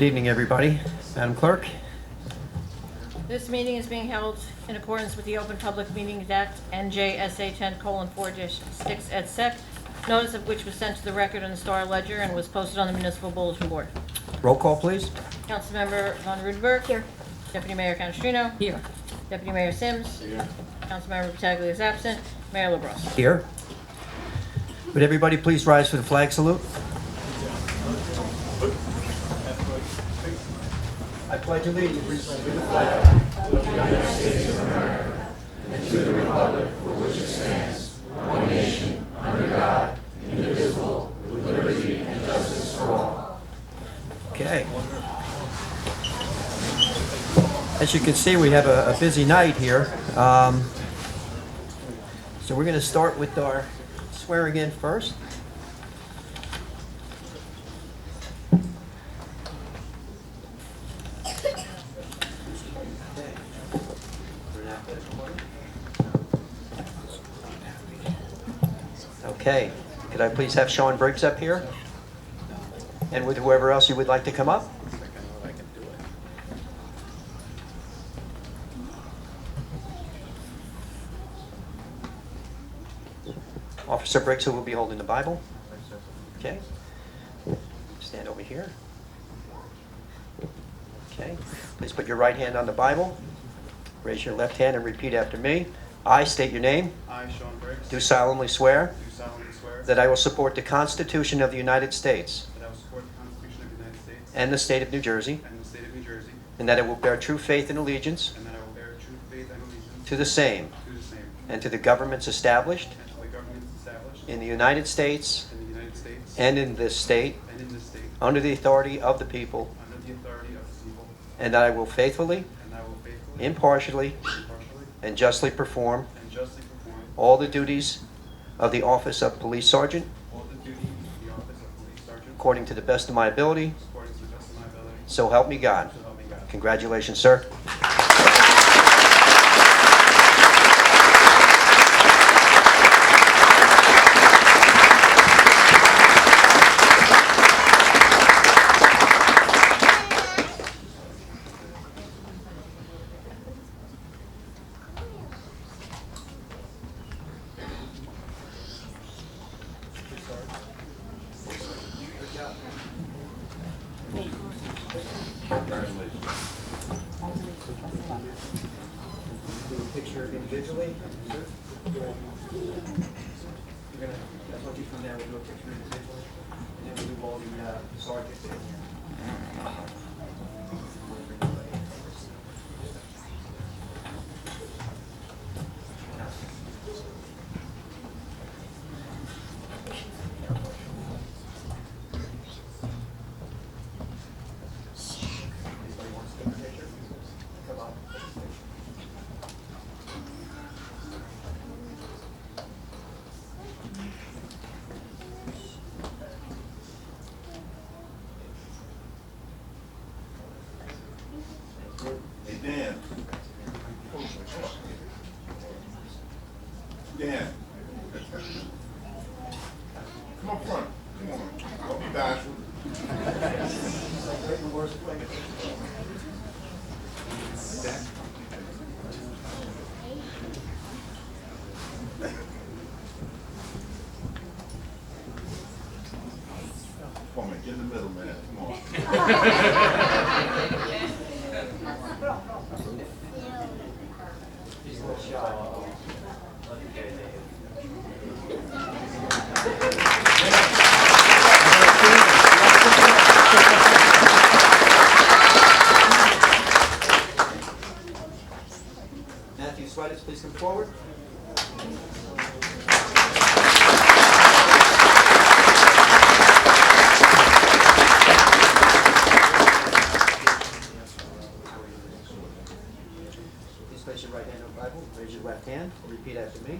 Good evening, everybody. Madam Clerk? This meeting is being held in accordance with the Open Public Meetings Act, NJSA 10:4-6 et sec, notice of which was sent to the record in the Star Ledger and was posted on the municipal bulletin board. Roll call, please. Councilmember Von Rudenberg. Here. Deputy Mayor Canestrino. Here. Deputy Mayor Sims. Here. Councilmember Pataglia is absent. Mayor LaBrus. Here. Would everybody please rise for the flag salute? I pledge allegiance to the flag of the United States of America and to the republic for which it stands, one nation, under God, indivisible, with liberty and justice for all. Okay. As you can see, we have a busy night here. So we're going to start with our swearing in first. Okay, could I please have Sean Briggs up here? And with whoever else you would like to come up? Officer Briggs, who will be holding the Bible. Okay. Stand over here. Okay. Please put your right hand on the Bible. Raise your left hand and repeat after me. I state your name. I, Sean Briggs, Do solemnly swear do solemnly swear that I will support the Constitution of the United States that I will support the Constitution of the United States and the state of New Jersey, and the state of New Jersey, and that I will bear true faith and allegiance and that I will bear true faith and allegiance to the same to the same and to the governments established and to the governments established in the United States in the United States and in this state and in this state under the authority of the people, under the authority of the people, and that I will faithfully, and I will faithfully, impartially, impartially, and justly perform and justly perform all the duties of the office of police sergeant all the duties of the office of police sergeant according to the best of my ability. according to the best of my ability, So help me God. so help me God. Congratulations, sir. Do a picture individually. You're gonna, that's what you from there, we'll do a picture individually, and then we'll do all the sergeants. Anybody wants to take a picture? Come on. Hey, Dan. Dan. Come up front. Come on. Don't be bashful. Come on, man. Get in the middle, man. Come on. He's a little shy. Matthew Sweaters, please come forward. Please place your right hand on the Bible, raise your left hand, and repeat after me.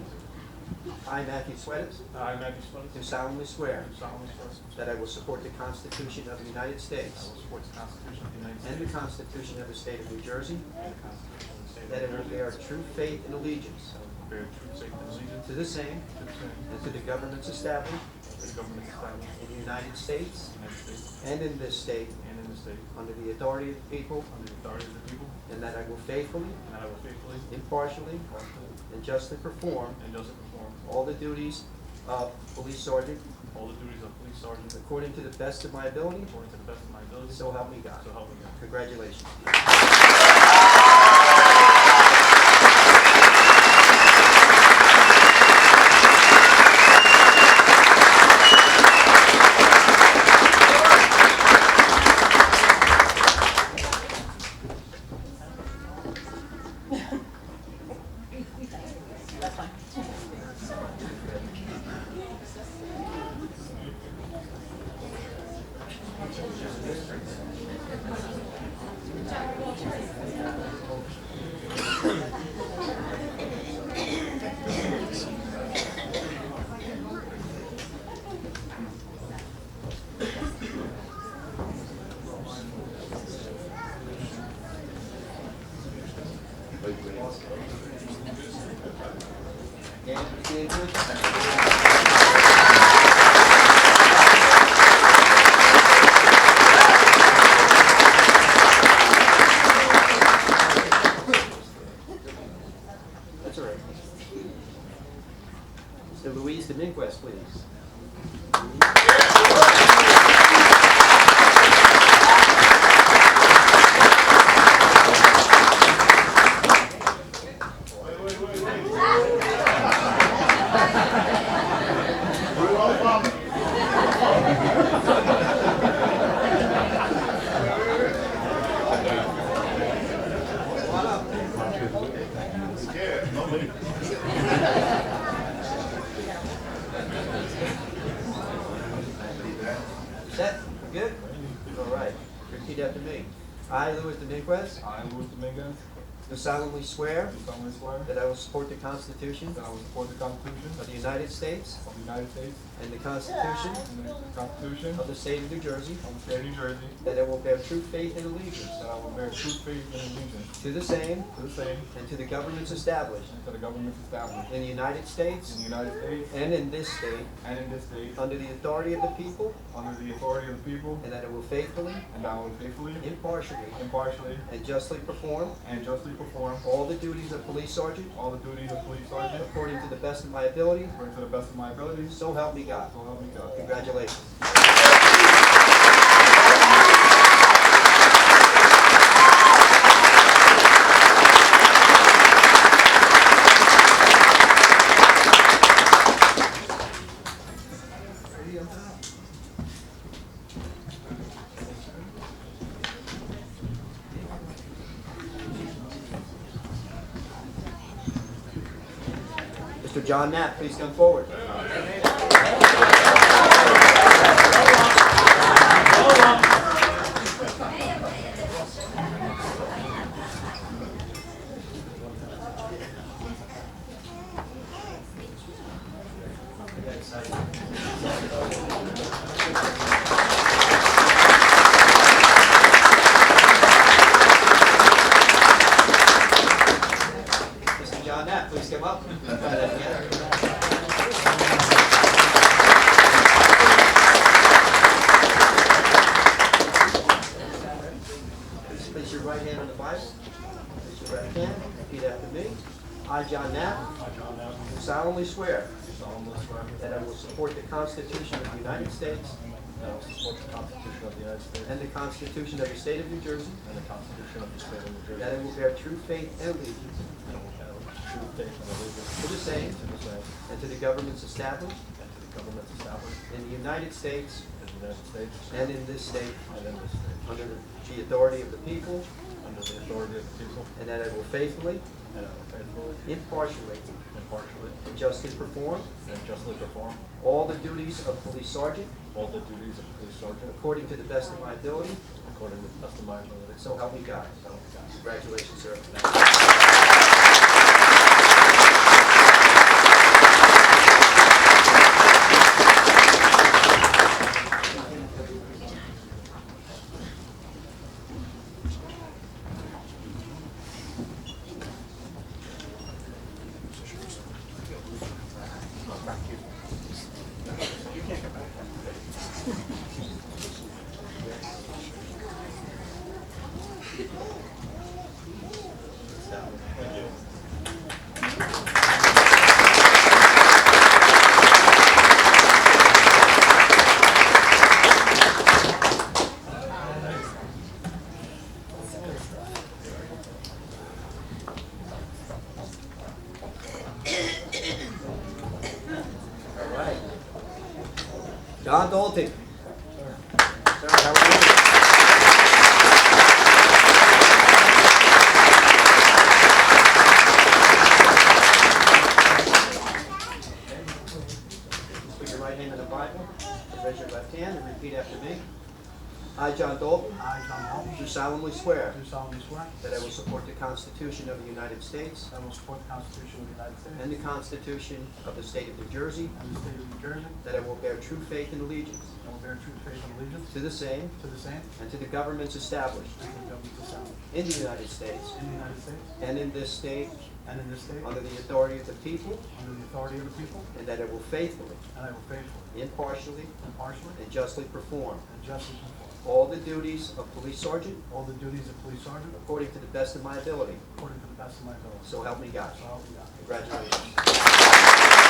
I, Matthew Sweaters, I, Matthew Sweaters, do solemnly swear do solemnly swear that I will support the Constitution of the United I States will support the Constitution of the United and States the Constitution of the State of New Jersey, and the Constitution of the State of that I New will Jersey, bear true faith and allegiance bear true faith and allegiance to the same to the same and to the governments established to the government established in the United States in the United States and in this state and in the state under the authority of the people, under the authority of the people, and that I will faithfully, and that I will faithfully, impartially, impartially, and justly perform and justly perform all the duties of police sergeant all the duties of police sergeant according to the best of my ability, according to the best of my ability. so help me God. So help me God. Congratulations. That's fine. That's all right. Mr. Louise Dominguez, please. Set? Good? All right. Repeat after me. I, Louis Dominguez, I, Luis Dominguez, do solemnly swear do solemnly swear that I will support the Constitution that I will support the Constitution of the United States of the United States and the Constitution and the Constitution of the State of New Jersey, of the State of New Jersey, that I will bear true faith and allegiance that I will bear true faith and allegiance to the same to the same and to the governments established and to the governments established in the United in States the United States and in this state and in this state under the authority of the people, under the authority of the people, and that I will faithfully, and that I will faithfully, impartially, impartially, and justly perform and justly perform all the duties of police sergeant all the duties of police sergeant according to the best of my ability, according to the best of my abilities. so help me God. So help me God. Congratulations. Mr. John Knapp, please come forward. Mr. John Knapp, please come up. Try that again. Please place your right hand on the Bible. Place your right hand. Repeat after me. I, John Knapp, do solemnly swear solemnly swear that I will support the Constitution of the United States that I will support the Constitution of the United States and the Constitution of the State of New Jersey, and the Constitution of the State of New Jersey, that I will bear true faith and allegiance and will have true faith and allegiance to the same to the same and to the governments established and to the governments established in the United States in the United States and in this state and in this state, under the authority of the people, under the authority of the people, and that I will faithfully, and I will faithfully, impartially, impartially, and justly perform and justly perform all the duties of police sergeant all the duties of police sergeant according to the best of my ability, according to the best of my ability. so help me God. So help me God. Congratulations, sir. John Dalton. Sir, how are you? Put your right hand in the Bible, raise your left hand, and repeat after me. I, John Dalton, I, John Dalton, do solemnly swear do solemnly swear that I will support the Constitution of the United States that I will support the Constitution of the United States and the Constitution of the State of New Jersey, and the state of New Jersey, that I will bear true faith and allegiance and will bear true faith and allegiance to the same to the same and to the governments established and to the governments established in the United States in the United States and in this state and in this state under the authority of the people, under the authority of the people, and that I will faithfully, and I will faithfully, impartially, impartially, and justly perform and justly perform all the duties of police sergeant all the duties of police sergeant according to the best of my ability. according to the best of my ability. So help me God. So help me God. Congratulations.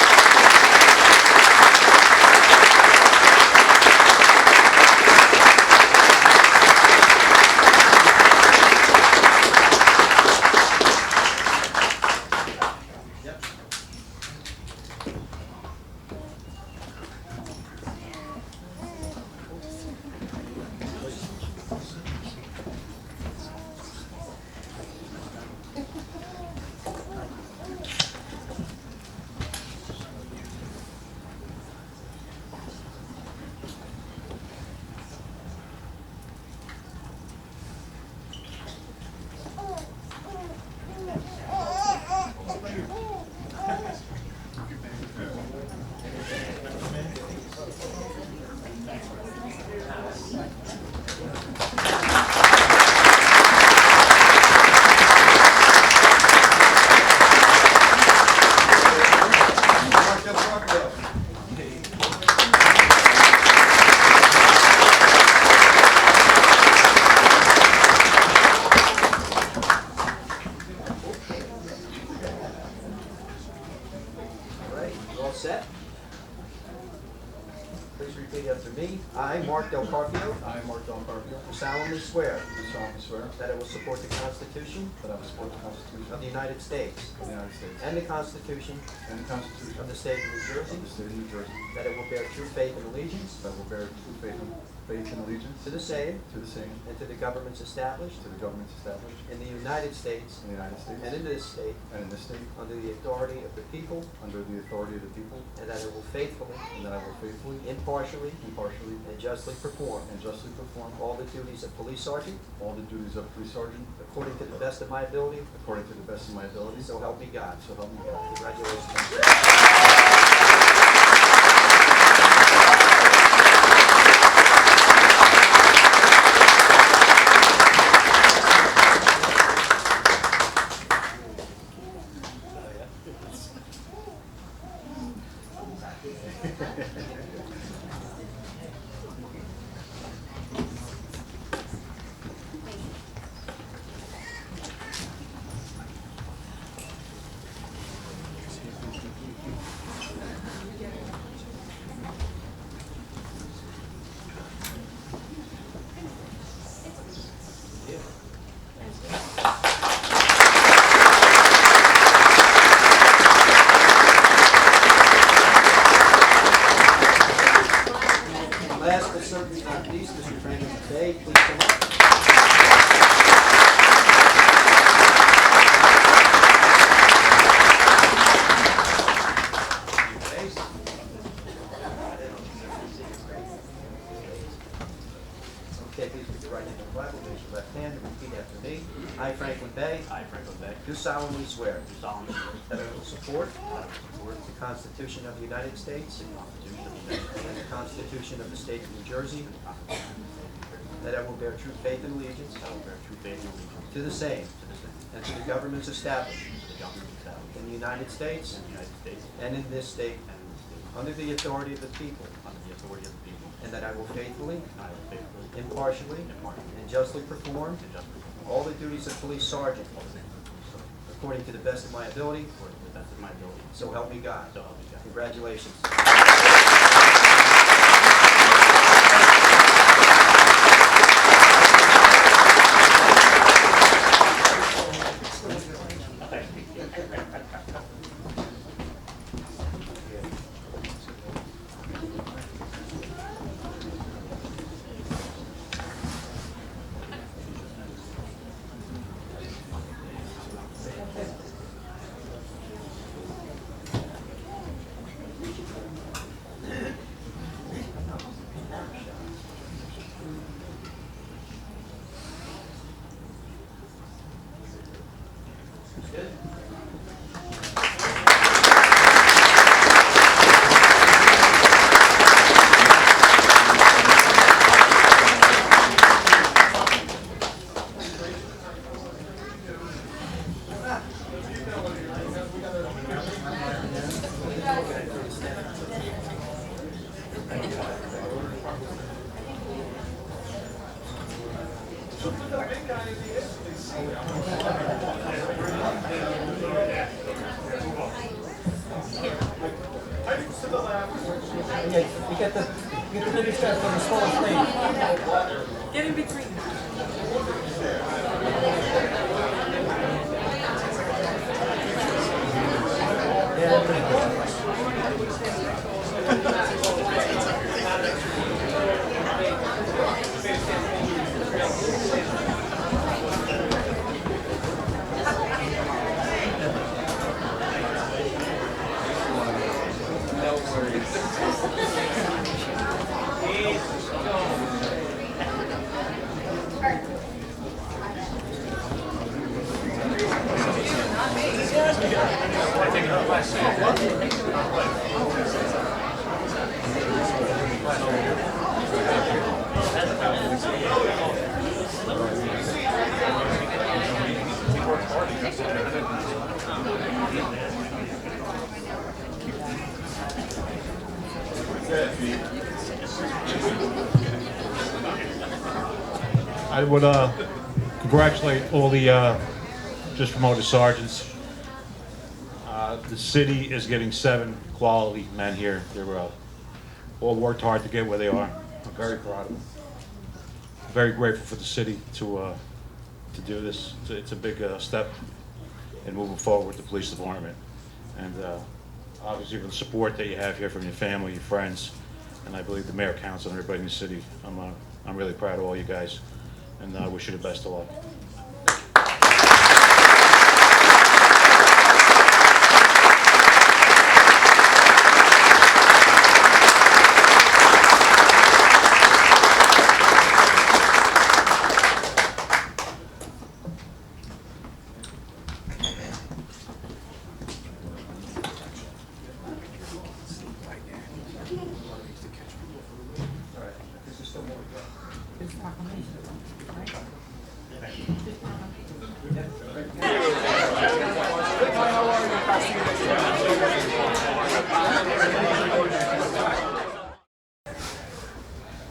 All right, you all set? Please repeat after me. I, Mark Del Carpio, I, Mark Del Carpio, do solemnly swear do solemnly swear that I will support the Constitution that I will support the Constitution of the United States of the United States and the Constitution and the Constitution of the State of New Jersey, of the State of New Jersey, that I will bear true faith and allegiance that I will bear true faith and allegiance to the same to the same, and to the governments established to the governments established in the United States in the United States and in this state and in this state, under the authority of the people, under the authority of the people, and that I will faithfully, and that I will faithfully, impartially, impartially, and justly perform and justly perform all the duties of police sergeant all the duties of police sergeant according to the best of my ability, according to the best of my ability. so help me God. So help me God. Congratulations. Last but certainly not least, Mr. Franklin Bay, please come up. Okay, please put your right hand on the Bible, raise your left hand, and repeat after me. I, Franklin Bay, I, Franklin Beck, do solemnly swear do solemnly swear that I will support that I will support the Constitution of the United States the Constitution of the United States and the Constitution of the State of New Jersey, and the Constitution of the State of New Jersey, that I will bear true faith and allegiance that I will bear true faith and allegiance to the same to the same, and to the governments established to the government established in the United States in the United States and in this state and in this state, under the authority of the people, under the authority of the people, and that I will faithfully, and I will faithfully, impartially, impartially, and justly perform and justly perform all the duties of police sergeant all the things of police sergeant according to the best of my ability, according to the best of my ability. so help me God. So help me God. Congratulations. Yeah, you get the biggest guy from the smallest lady. Get in between. I would congratulate all the just promoted sergeants. The city is getting 7 quality men here. They're all worked hard to get where they are. I'm very proud of them. Very grateful for the city to do this. It's a big step in moving forward with the police department, and obviously for the support that you have here from your family, your friends, and I believe the mayor, council, and everybody in the city. I'm really proud of all you guys, and I wish you the best of luck.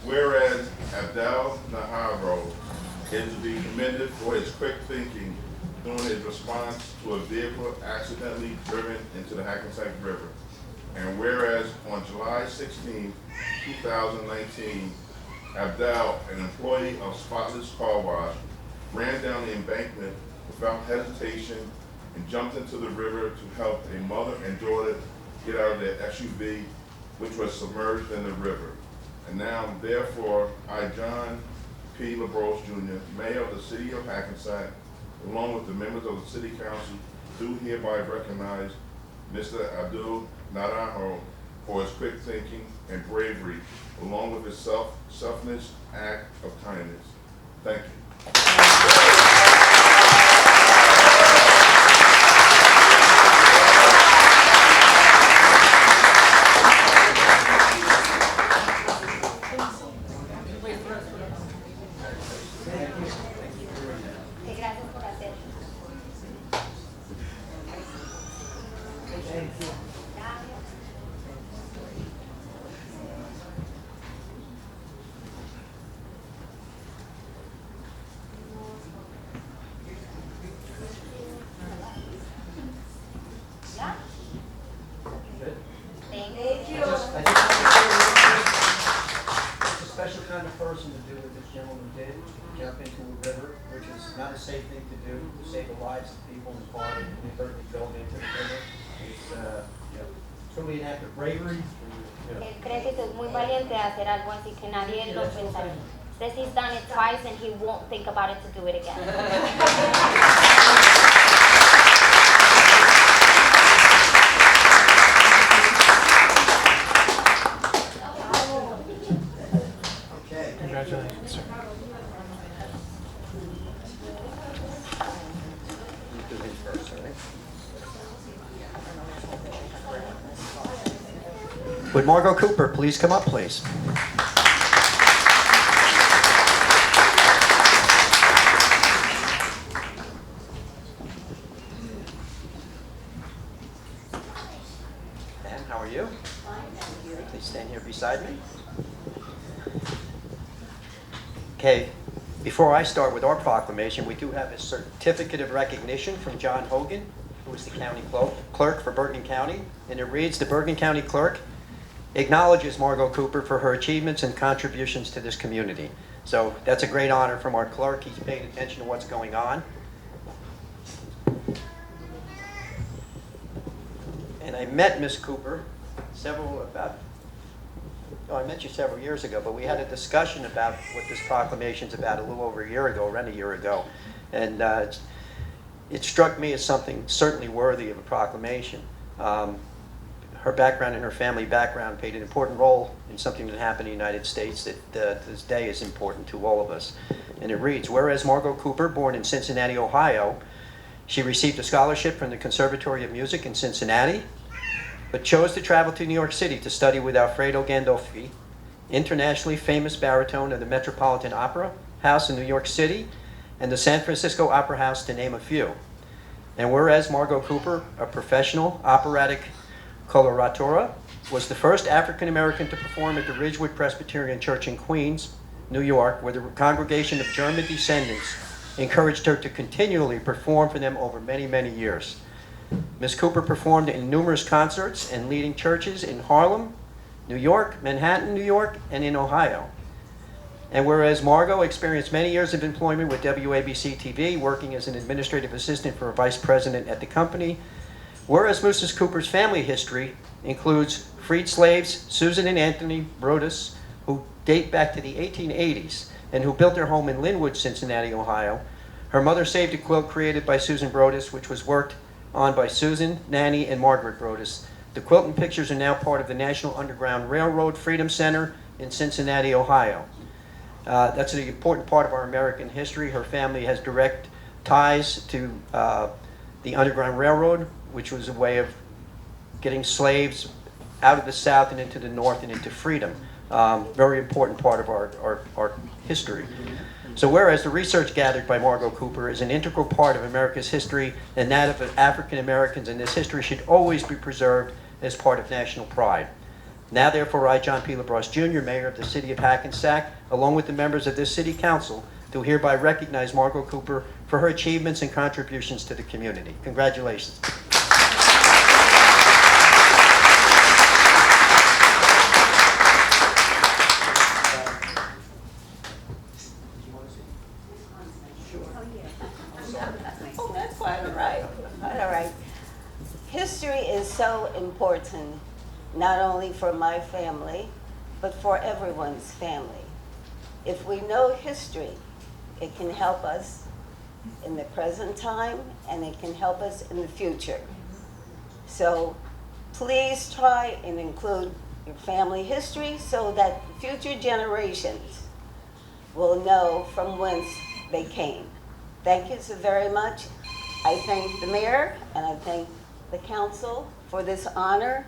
Whereas Abdel Naharo is to be commended for his quick thinking during his response to a vehicle accidentally driven into the Hackensack River. And whereas on July 16, 2019, Abdel, an employee of Spotless Car Wash, ran down the embankment without hesitation and jumped into the river to help a mother and daughter get out of their SUV, which was submerged in the river. And now, therefore, I, John P. LaBrosse Jr., Mayor of the City of Hackensack, along with the members of the City Council, do hereby recognize Mr. Abdul Naraho for his quick thinking and bravery, along with his selfless act of kindness. Thank you. It's a special kind of person to do what this gentleman did, jump into a river, which is not a safe thing to do, to save the lives of people involved in inadvertently going into the river. It's really an act of bravery. Él cree que es muy valiente de hacer algo así que nadie lo pensaría. Says he's done it twice and he won't think about it to do it again. Okay. Congratulations, sir. Do his first, all right? Would Margot Cooper please come up, please? Ma'am, how are you? Please stand here beside me. Okay, Before I start with our proclamation, we do have a certificate of recognition from John Hogan, who is the county clerk for Bergen County. And it reads, the Bergen County Clerk acknowledges Margot Cooper for her achievements and contributions to this community. So that's a great honor from our clerk. He's paying attention to what's going on. And I met Miss Cooper I met you several years ago, but we had a discussion about what this proclamation's about a little over a year ago, around a year ago. And it struck me as something certainly worthy of a proclamation. Her background and her family background played an important role in something that happened in the United States that to this day is important to all of us. And it reads, whereas Margot Cooper, born in Cincinnati, Ohio, she received a scholarship from the Conservatory of Music in Cincinnati, but chose to travel to New York City to study with Alfredo Gandolfi, internationally famous baritone of the Metropolitan Opera House in New York City and the San Francisco Opera House, to name a few. And whereas Margot Cooper, a professional operatic coloratura, was the first African American to perform at the Ridgewood Presbyterian Church in Queens, New York, where the congregation of German descendants encouraged her to continually perform for them over many, many years. Ms. Cooper performed in numerous concerts and leading churches in Harlem, New York, Manhattan, New York, and in Ohio. And whereas Margot experienced many years of employment with WABC TV, working as an administrative assistant for a vice president at the company, whereas Mrs. Cooper's family history includes freed slaves Susan and Anthony Brodus, who date back to the 1880s and who built their home in Linwood, Cincinnati, Ohio. Her mother saved a quilt created by Susan Brodus, which was worked on by Susan, Nanny, and Margaret Brodus. The quilt and pictures are now part of the National Underground Railroad Freedom Center in Cincinnati, Ohio. That's an important part of our American history. Her family has direct ties to the Underground Railroad, which was a way of getting slaves out of the South and into the North and into freedom. Very important part of our history. So whereas the research gathered by Margot Cooper is an integral part of America's history and that of African Americans, and this history should always be preserved as part of national pride. Now therefore I, John P. LaBrosse Jr., Mayor of the City of Hackensack, along with the members of this City Council, do hereby recognize Margot Cooper for her achievements and contributions to the community. Congratulations. Oh, that's quite all right. Quite all right. History is so important, not only for my family, but for everyone's family. If we know history, it can help us in the present time, and it can help us in the future. So please try and include your family history so that future generations will know from whence they came. Thank you so very much. I thank the mayor and I thank the council for this honor,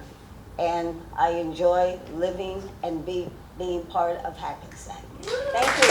and I enjoy living and being part of Hackensack. Thank you.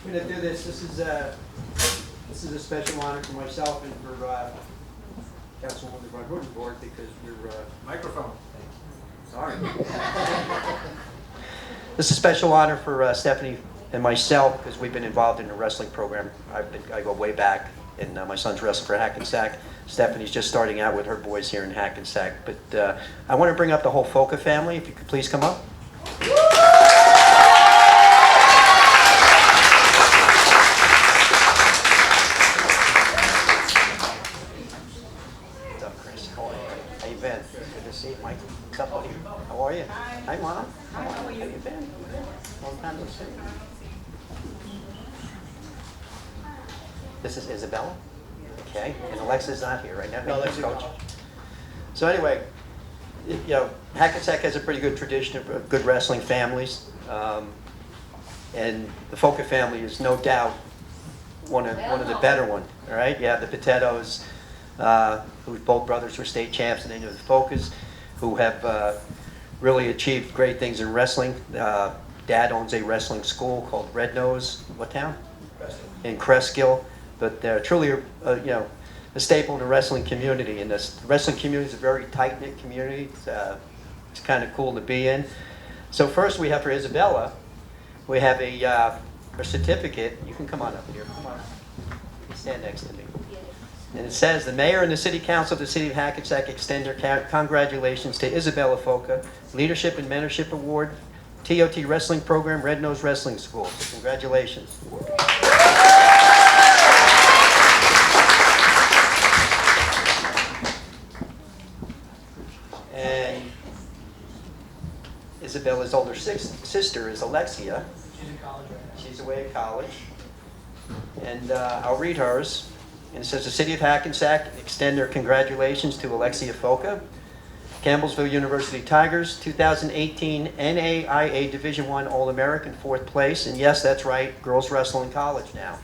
I'm going to do this. This is a special honor for myself and for Councilwoman Van because we're Microphone. sorry. This is a special honor for Stephanie and myself, because we've been involved in the wrestling program. I go way back, and my son's wrestling for Hackensack. Stephanie's just starting out with her boys here in Hackensack. But I want to bring up the whole Foca family, if you could please come up. What's up, Chris? How are you? How you been? Good to see you, Mike. What's up, buddy? How are you? Hi, Mom. How are you? How you been? Long time no see. This is Isabella? Okay, and Alexa's not here right now? No, Alexa's Coach. gone. So anyway, Hackensack has a pretty good tradition of good wrestling families. And the Foca family is no doubt one of the better ones, all right? You have the Potatoes, who both brothers were state champs, and then you have the Focas, who have really achieved great things in wrestling. Dad owns a wrestling school called Red Nose, what town? In Cresskill. But they're truly, a staple in the wrestling community. And the wrestling community is a very tight-knit community. It's kind of cool to be in. So first we have for Isabella, we have a certificate. You can come on up here. Come on. You can stand next to me. And it says, the mayor and the city council of the city of Hackensack extend their congratulations to Isabella Foca, Leadership and Mentorship Award, TOT Wrestling Program, Red Nose Wrestling School. So congratulations. And Isabella's older sister is Alexia. She's in college right now. She's away at college. And I'll read hers. And it says, the city of Hackensack extend their congratulations to Alexia Foca, Campbellsville University Tigers, 2018 NAIA Division I All-American, 4th place. And yes, that's right, girls wrestle in college now.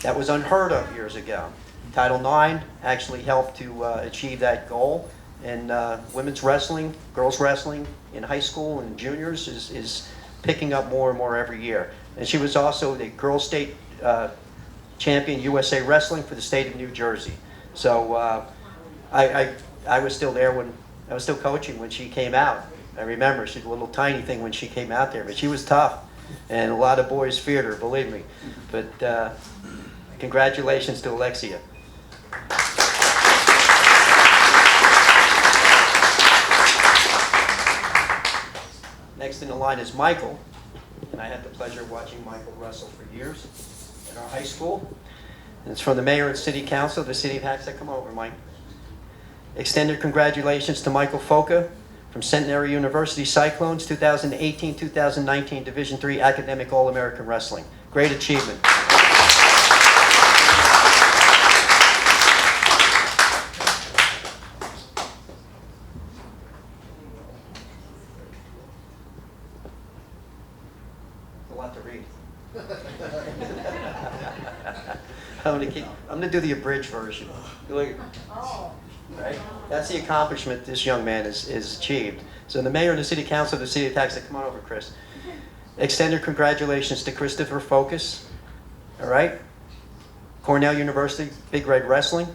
That was unheard of years ago. Title IX actually helped to achieve that goal. And women's wrestling, girls wrestling in high school and juniors is picking up more and more every year. And she was also the girls state champion USA Wrestling for the state of New Jersey. So I was still there when, I was still coaching when she came out. I remember, she's a little tiny thing when she came out there, but she was tough. And a lot of boys feared her, believe me. But congratulations to Alexia. Next in the line is Michael, and I had the pleasure of watching Michael wrestle for years at our high school. And it's from the mayor and city council of the city of Hackensack. Come over, Mike. Extended congratulations to Michael Foca from Centenary University Cyclones, 2018-2019 Division III Academic All-American Wrestling. Great achievement. I'm going to do the abridged version. Right? That's the accomplishment this young man has achieved. So the mayor and the city council of the city of Hackensack, come on over, Chris. Extended congratulations to Christopher Focus. All right? Cornell University, Big Red Wrestling.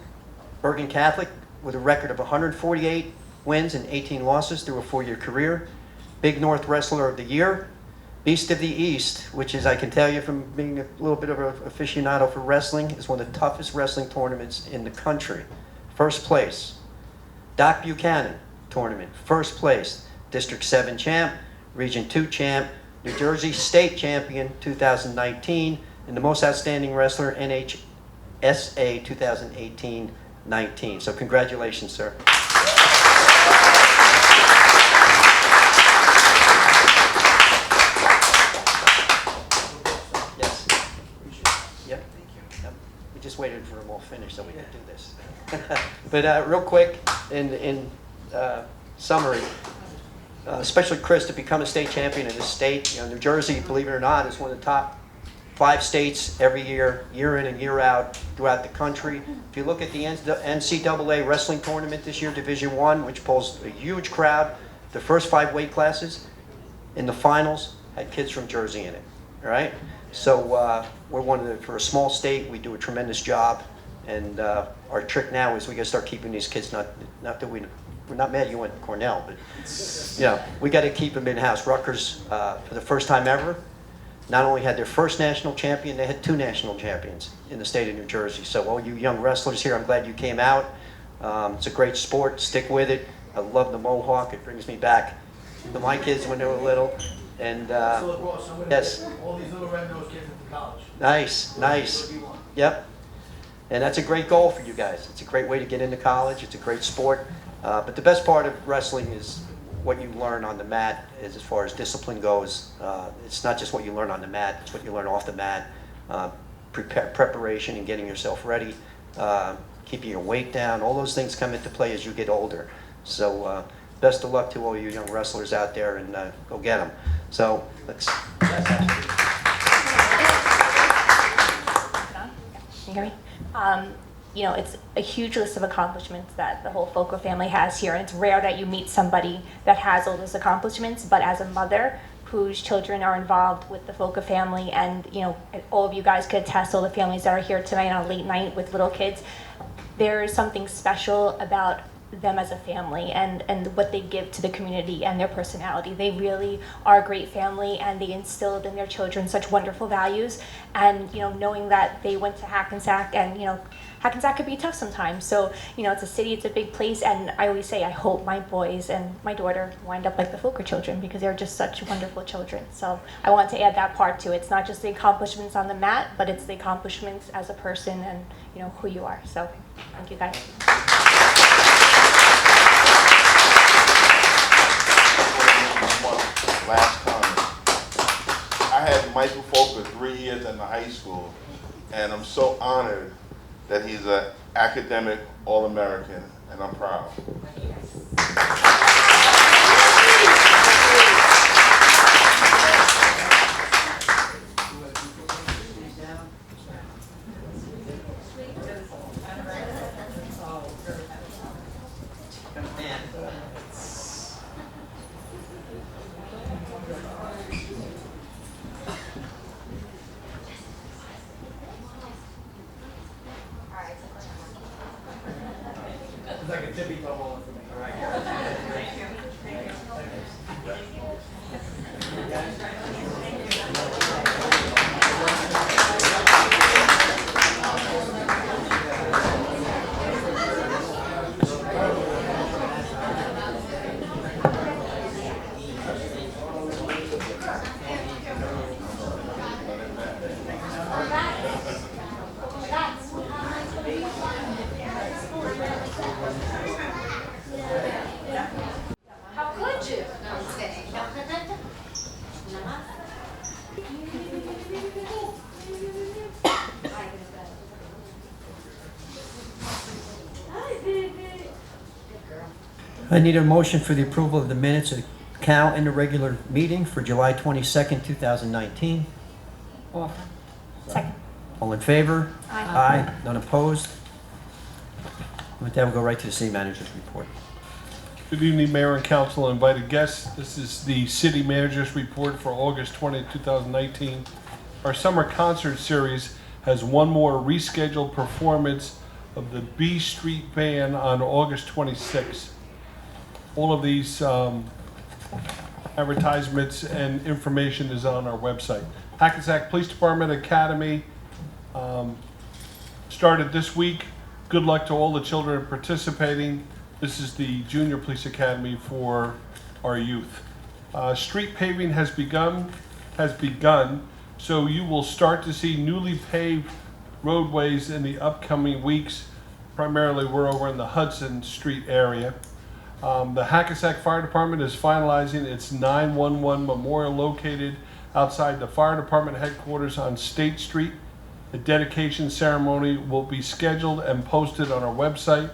Bergen Catholic with a record of 148 wins and 18 losses through a 4-year career. Big North Wrestler of the Year. Beast of the East, which is, I can tell you from being a little bit of an aficionado for wrestling, is one of the toughest wrestling tournaments in the country. First place. Doc Buchanan tournament, first place. District 7 champ, Region 2 champ, New Jersey State champion 2019, and the most outstanding wrestler, NHSA 2018-19. So congratulations, sir. Just waited for them all finished so we could do this. But real quick, in summary, especially Chris, to become a state champion in this state, New Jersey, believe it or not, is one of the top 5 states every year, year in and year out, throughout the country. If you look at the NCAA wrestling tournament this year, Division I, which pulls a huge crowd, the first 5 weight classes in the finals had kids from Jersey in it. All right? So we're one of the, for a small state, we do a tremendous job, and our trick now is we got to start keeping these kids. Not that we're not mad you went to Cornell, but we got to keep them in house. Rutgers, for the first time ever, not only had their first national champion, they had 2 national champions in the state of New Jersey. So all you young wrestlers here, I'm glad you came out. It's a great sport. Stick with it. I love the mohawk. It brings me back to my kids when they were little. And yes. All these little red nose kids into college. Nice, nice. Yep. And that's a great goal for you guys. It's a great way to get into college. It's a great sport. But the best part of wrestling is what you learn on the mat as far as discipline goes. It's not just what you learn on the mat, it's what you learn off the mat. Preparation and getting yourself ready, keeping your weight down, all those things come into play as you get older. So best of luck to all you young wrestlers out there, and go get them. So let's... Can you hear me? You know, it's a huge list of accomplishments that the whole Foco family has here, and it's rare that you meet somebody that has all those accomplishments. But as a mother whose children are involved with the Foco family, and you know, all of you guys could attest, all the families that are here tonight on a late night with little kids, there is something special about them as a family and what they give to the community and their personality. They really are a great family, and they instilled in their children such wonderful values. And you know, knowing that they went to Hackensack, and you know, Hackensack could be tough sometimes. So you know, it's a city, it's a big place, and I always say I hope my boys and my daughter wind up like the Foco children, because they're just such wonderful children. So I want to add that part to it. It's not just the accomplishments on the mat, but it's the accomplishments as a person and you know who you are. So thank you guys. Last comment. I had Michael Folk for 3 years in the high school, and I'm so honored that he's an academic All-American, and I'm proud. It's like a tippy toe moment for me. All right. How could you? No, I'm kidding. I need a motion for the approval of the minutes of the Cal and the regular meeting for July 22nd, 2019. Offer. Second. All in favor? Aye. Aye. None opposed? With that, we'll go right to the city manager's report. Good evening, Mayor and Council and invited guests. This is the City Manager's Report for August 20, 2019. Our summer concert series has one more rescheduled performance of the B Street Band on August 26th. All of these advertisements and information is on our website. Hackensack Police Department Academy started this week. Good luck to all the children participating. This is the Junior Police Academy for our youth. Street paving has begun, so you will start to see newly paved roadways in the upcoming weeks. Primarily, we're over in the Hudson Street area. The Hackensack Fire Department is finalizing its 911 memorial located outside the fire department headquarters on State Street. The dedication ceremony will be scheduled and posted on our website.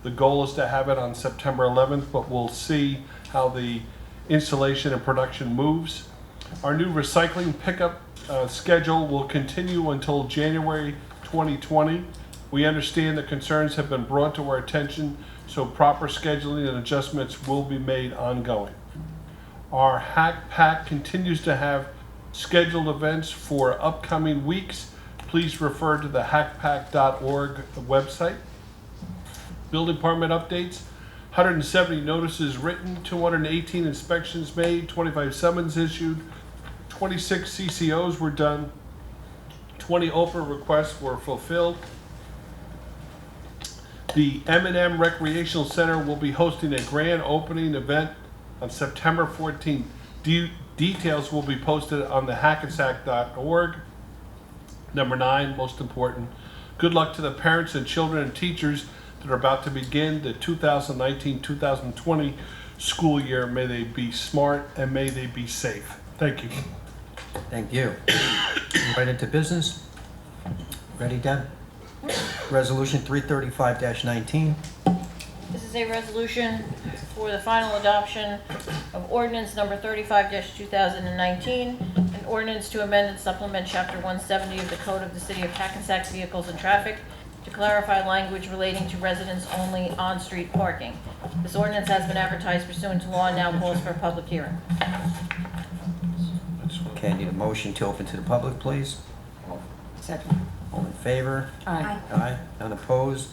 The goal is to have it on September 11th, but we'll see how the installation and production moves. Our new recycling pickup schedule will continue until January 2020. We understand that concerns have been brought to our attention, so proper scheduling and adjustments will be made ongoing. Our Hack Pack continues to have scheduled events for upcoming weeks. Please refer to the hackpack.org website. Building department updates: 170 notices written, 218 inspections made, 25 summons issued, 26 CCOs were done. 20 Oprah requests were fulfilled. The M&M Recreational Center will be hosting a grand opening event on September 14th. Details will be posted on the hackensack.org. Number 9, most important, good luck to the parents and children and teachers that are about to begin the 2019-2020 school year. May they be smart and may they be safe. Thank you. Thank you. Right into business. Ready, Deb? Resolution 335-19. This is a resolution for the final adoption of ordinance number 35-2019, an ordinance to amend and supplement Chapter 170 of the Code of the City of Hackensack Vehicles and Traffic to clarify language relating to residents-only on-street parking. This ordinance has been advertised pursuant to law and now calls for a public hearing. Okay, I need a motion to open to the public, please. Second. All in favor? Aye. Aye. None opposed?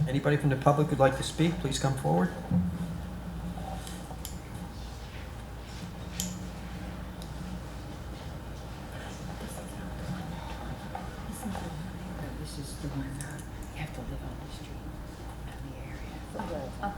Anybody from the public who'd like to speak, please come forward. This is the one, you have to live on the street, in the area.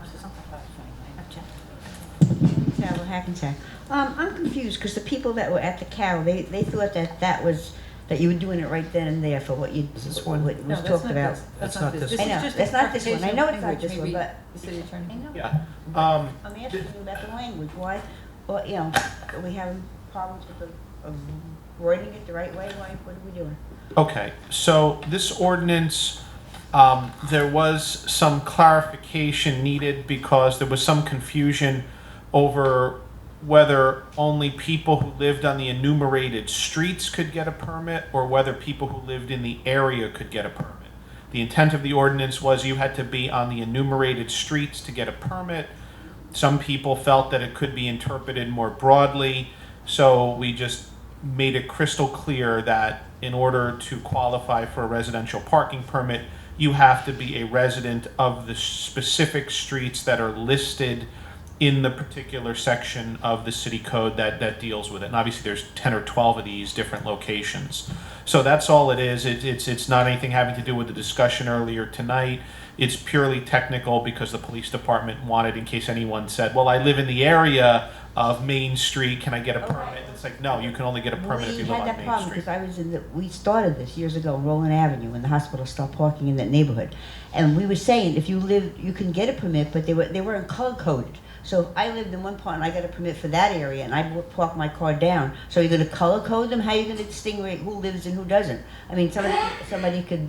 Carol Hackensack. I'm confused because the people that were at the Carol, they thought that you were doing it right then and there for what you, Is this one? what was talked about. That's not this I one. know, that's not this one. I know it's not this one, but. The city attorney. I know. Yeah. I'm asking you about the language, why, well, you know, are we having problems with writing it the right way, why, what are we doing? Okay, so this ordinance, there was some clarification needed because there was some confusion over whether only people who lived on the enumerated streets could get a permit or whether people who lived in the area could get a permit. The intent of the ordinance was you had to be on the enumerated streets to get a permit. Some people felt that it could be interpreted more broadly, so we just made it crystal clear that in order to qualify for a residential parking permit, you have to be a resident of the specific streets that are listed in the particular section of the city code that deals with it. And obviously there's 10 or 12 of these different locations. So that's all it is. It's not anything having to do with the discussion earlier tonight. It's purely technical because the police department wanted, in case anyone said, well, I live in the area of Main Street, can I get a permit? It's like, no, you can only get a permit if you live on We had that Main problem Street. because we started this years ago on Roland Avenue when the hospital stopped parking in that neighborhood. And we were saying, if you live, you can get a permit, but they weren't color coded. So if I lived in one part and I got a permit for that area and I park my car down, so you're gonna color code them? How are you gonna distinguish who lives and who doesn't? I mean, somebody could,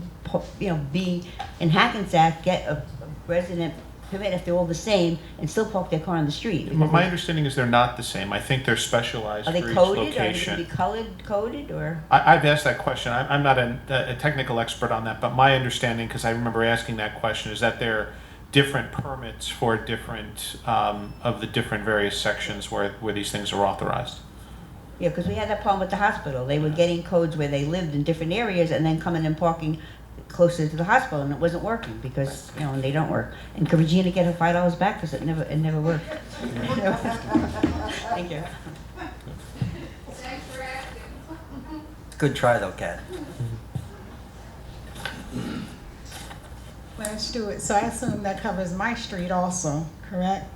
be in Hackensack, get a resident permit if they're all the same and still park their car on the street. My understanding is they're not the same. I think they're specialized Are they for each coded? Are they location. gonna be coded or? I've asked that question. I'm not a technical expert on that, but my understanding, because I remember asking that question, is that they're different permits for different of the different various sections where these things are authorized. Yeah, because we had that problem with the hospital. They were getting codes where they lived in different areas and then coming and parking closer to the hospital, and it wasn't working because, and they don't work. And could Regina get her $5 back because it never worked? Thank you. Good try though, Kat. Let's do it. So I assume that covers my street also, correct?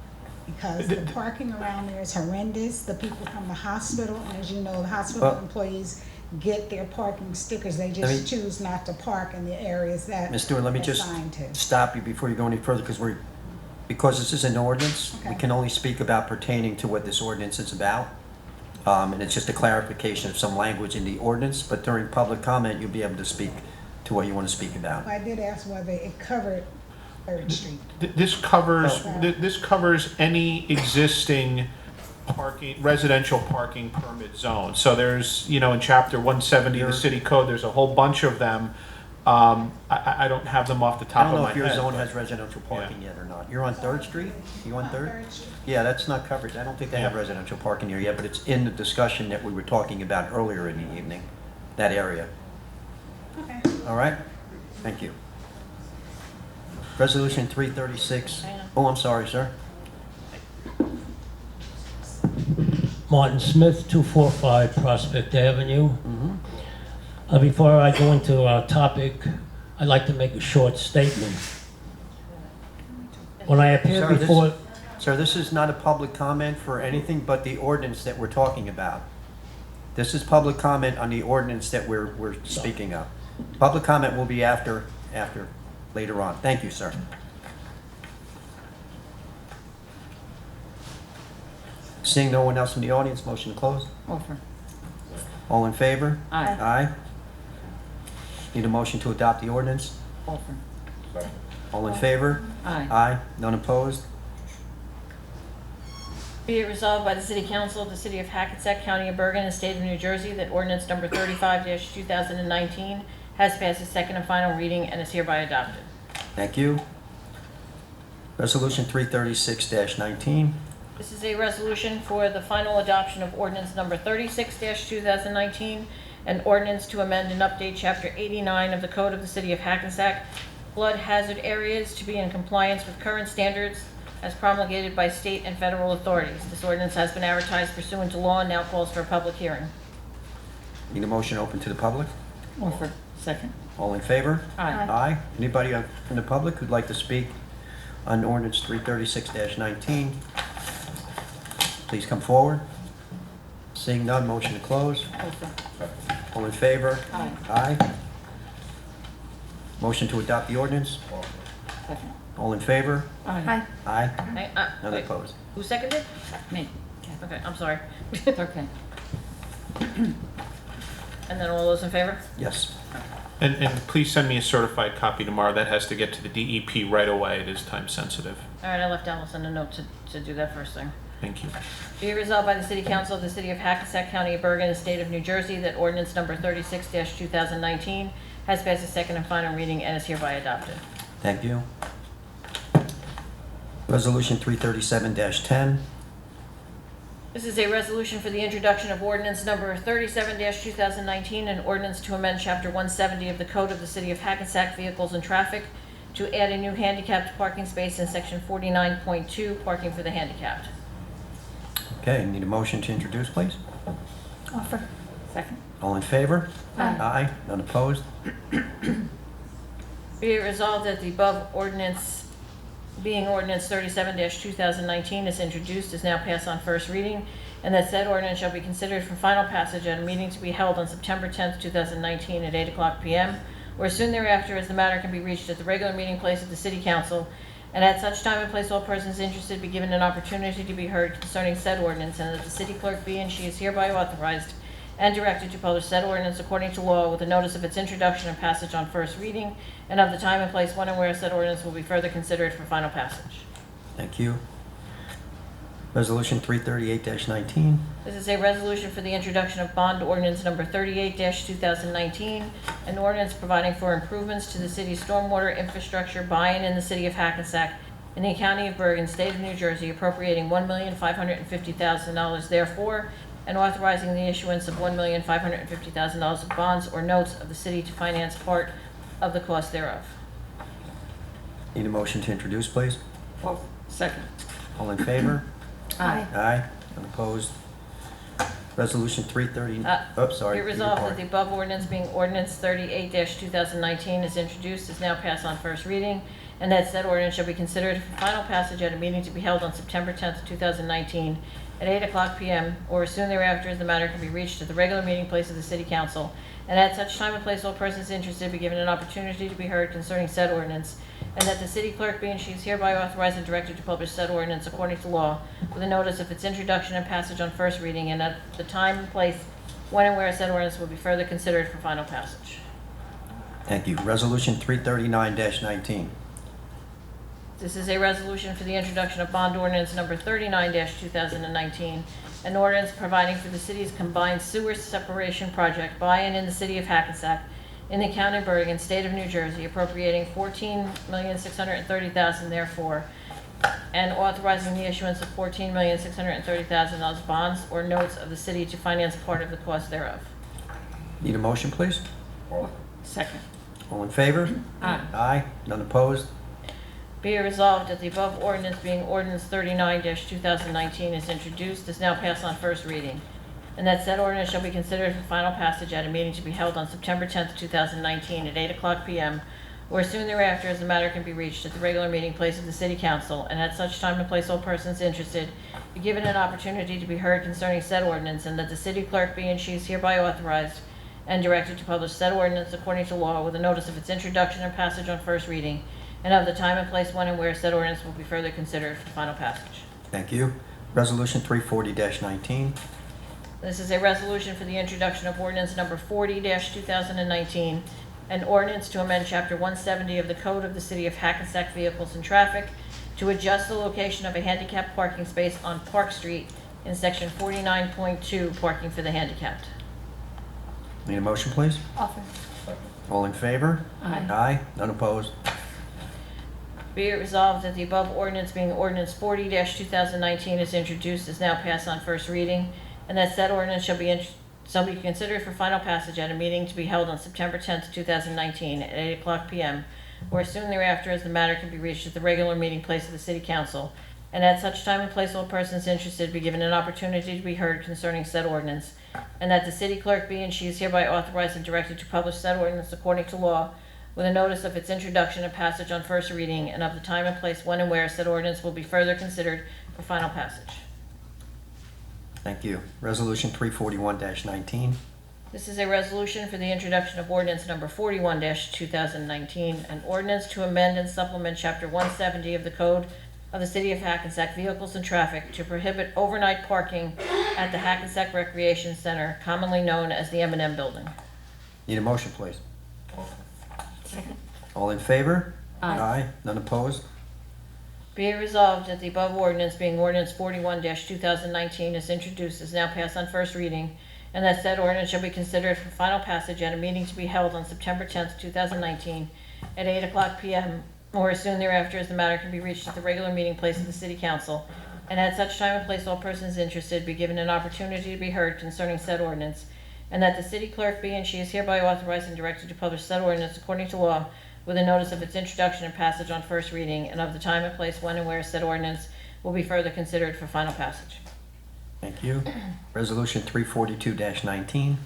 Because the parking around there is horrendous. The people from the hospital, and as you know, the hospital Well, employees get their parking stickers. They Let just me- choose not to park in the areas that Ms. Stewart, let me they're just assigned to. stop you before you go any further, because this is an ordinance, we Okay. can only speak about pertaining to what this ordinance is about. And it's just a clarification of some language in the ordinance, but during public comment, you'll be able to speak to what you want to speak about. I did ask whether it covered Third Street. This covers any existing residential parking permit zone. So there's, in chapter 170 of the city code, there's a whole bunch of them. I don't have them off the I top don't of know my if your head. zone has residential parking yet or not. You're on Third Street? You on Third? Third Street. Yeah, that's not covered. I don't think they have Yeah. residential parking there yet, but it's in the discussion that we were talking about earlier in the evening, that area. Okay. All right? Thank you. Resolution 336. Hang on. Oh, I'm sorry, sir. Martin Smith, 245 Prospect Avenue. Mm-hmm. Before I go into our topic, I'd like to make a short statement. When I appeared Sir, before... Sir, this is not a public comment for anything but the ordinance that we're talking about. This is public comment on the ordinance that we're speaking of. Public comment will be after later on. Thank you, sir. Seeing no one else in the audience, motion to close. Offer. All in favor? Aye. Aye. Need a motion to adopt the ordinance? Offer. All in favor? Aye. Aye. None opposed? Be it resolved by the City Council of the City of Hackensack, County of Bergen, and State of New Jersey that ordinance number 35-2019 has passed its second and final reading and is hereby adopted. Thank you. Resolution 336-19. This is a resolution for the final adoption of ordinance number 36-2019, an ordinance to amend and update Chapter 89 of the Code of the City of Hackensack, flood hazard areas to be in compliance with current standards as promulgated by state and federal authorities. This ordinance has been advertised pursuant to law and now calls for a public hearing. Need a motion open to the public? Offer. Second. All in favor? Aye. Aye. Anybody from the public who'd like to speak on ordinance 336-19? Please come forward. Seeing none, motion to close. Offer. All in favor? Aye. Aye. Motion to adopt the ordinance. Second. All in favor? Aye. Aye. None Wait, opposed. who seconded? Me. Okay, I'm sorry. It's okay. And then all those in favor? Yes. And please send me a certified copy tomorrow. That has to get to the DEP right away. It is time sensitive. All right, I left Allison a note to do that first thing. Thank you. Be it resolved by the City Council of the City of Hackensack, County of Bergen, and State of New Jersey that ordinance number 36-2019 has passed its second and final reading and is hereby adopted. Thank you. Resolution 337-10. This is a resolution for the introduction of ordinance number 37-2019, an ordinance to amend Chapter 170 of the Code of the City of Hackensack Vehicles and Traffic to add a new handicapped parking space in Section 49.2, parking for the handicapped. Okay, need a motion to introduce, please? Offer. Second. All in favor? Aye. Aye. None opposed? Be it resolved that the above ordinance, being ordinance 37-2019, is introduced, is now passed on first reading, and that said ordinance shall be considered for final passage at a meeting to be held on September 10th, 2019 at 8:00 p.m., or soon thereafter, as the matter can be reached at the regular meeting place of the City Council, and at such time and place all persons interested be given an opportunity to be heard concerning said ordinance, and that the city clerk be and she is hereby authorized and directed to publish said ordinance according to law with a notice of its introduction and passage on first reading, and of the time and place when and where said ordinance will be further considered for final passage. Thank you. Resolution 338-19. This is a resolution for the introduction of bond ordinance number 38-2019, an ordinance providing for improvements to the city's stormwater infrastructure by and in the city of Hackensack, in the county of Bergen, state of New Jersey, appropriating $1,550,000 therefore, and authorizing the issuance of $1,550,000 of bonds or notes of the city to finance part of the cost thereof. Need a motion to introduce, please? Offer. Second. All in favor? Aye. Aye. None opposed? Resolution 330, sorry. Be resolved that the above ordinance, being ordinance 38-2019, is introduced, is now passed on first reading, and that said ordinance shall be considered for final passage at a meeting to be held on September 10th, 2019, at 8:00 p.m., or as soon thereafter as the matter can be reached at the regular meeting place of the City Council, and at such time and place all persons interested be given an opportunity to be heard concerning said ordinance, and that the city clerk be and she is hereby authorized and directed to publish said ordinance according to law with a notice of its introduction and passage on first reading, and at the time and place when and where said ordinance will be further considered for final passage. Thank you. Resolution 339-19. This is a resolution for the introduction of bond ordinance number 39-2019, an ordinance providing for the city's combined sewer separation project by and in the city of Hackensack, in the county of Bergen, state of New Jersey, appropriating $14,630,000 therefore, and authorizing the issuance of $14,630,000 bonds or notes of the city to finance part of the cost thereof. Need a motion, please? Second. All in favor? Aye. Aye. None opposed? Be it resolved that the above ordinance being ordinance 39-2019 is introduced, is now passed on first reading, and that said ordinance shall be considered for final passage at a meeting to be held on September 10th, 2019 at 8:00 p.m. or soon thereafter, as the matter can be reached at the regular meeting place of the City Council, and at such time and place all persons interested be given an opportunity to be heard concerning said ordinance, and that the city clerk be and she is hereby authorized and directed to publish said ordinance according to law with a notice of its introduction and passage on first reading, and of the time and place when and where said ordinance will be further considered for final passage. Thank you. Resolution 340-19. This is a resolution for the introduction of ordinance number 40-2019, an ordinance to amend Chapter 170 of the Code of the City of Hackensack Vehicles and Traffic to adjust the location of a handicapped parking space on Park Street in Section 49.2, parking for the handicapped. Need a motion, please? Offer. All in favor? Aye. Aye. None opposed? Be it resolved that the above ordinance being ordinance 40-2019 is introduced, is now passed on first reading, and that said ordinance shall be considered for final passage at a meeting to be held on September 10th, 2019 at 8:00 p.m. or soon thereafter, as the matter can be reached at the regular meeting place of the City Council, and at such time and place all persons interested be given an opportunity to be heard concerning said ordinance, and that the city clerk be and she is hereby authorized and directed to publish said ordinance according to law with a notice of its introduction and passage on first reading, and of the time and place when and where said ordinance will be further considered for final passage. Thank you. Resolution 341-19. This is a resolution for the introduction of ordinance number 41-2019, an ordinance to amend and supplement Chapter 170 of the Code of the City of Hackensack Vehicles and Traffic to prohibit overnight parking at the Hackensack Recreation Center, commonly known as the M&M Building. Need a motion, please? Second. All in favor? Aye. None opposed? Be it resolved that the above ordinance being ordinance 41-2019 is introduced, is now passed on first reading, and that said ordinance shall be considered for final passage at a meeting to be held on September 10th, 2019 at 8:00 p.m. or as soon thereafter, as the matter can be reached at the regular meeting place of the City Council, and at such time and place all persons interested be given an opportunity to be heard concerning said ordinance, and that the city clerk be and she is hereby authorized and directed to publish said ordinance according to law with a notice of its introduction and passage on first reading, and of the time and place when and where said ordinance will be further considered for final passage. Thank you. Resolution 342-19.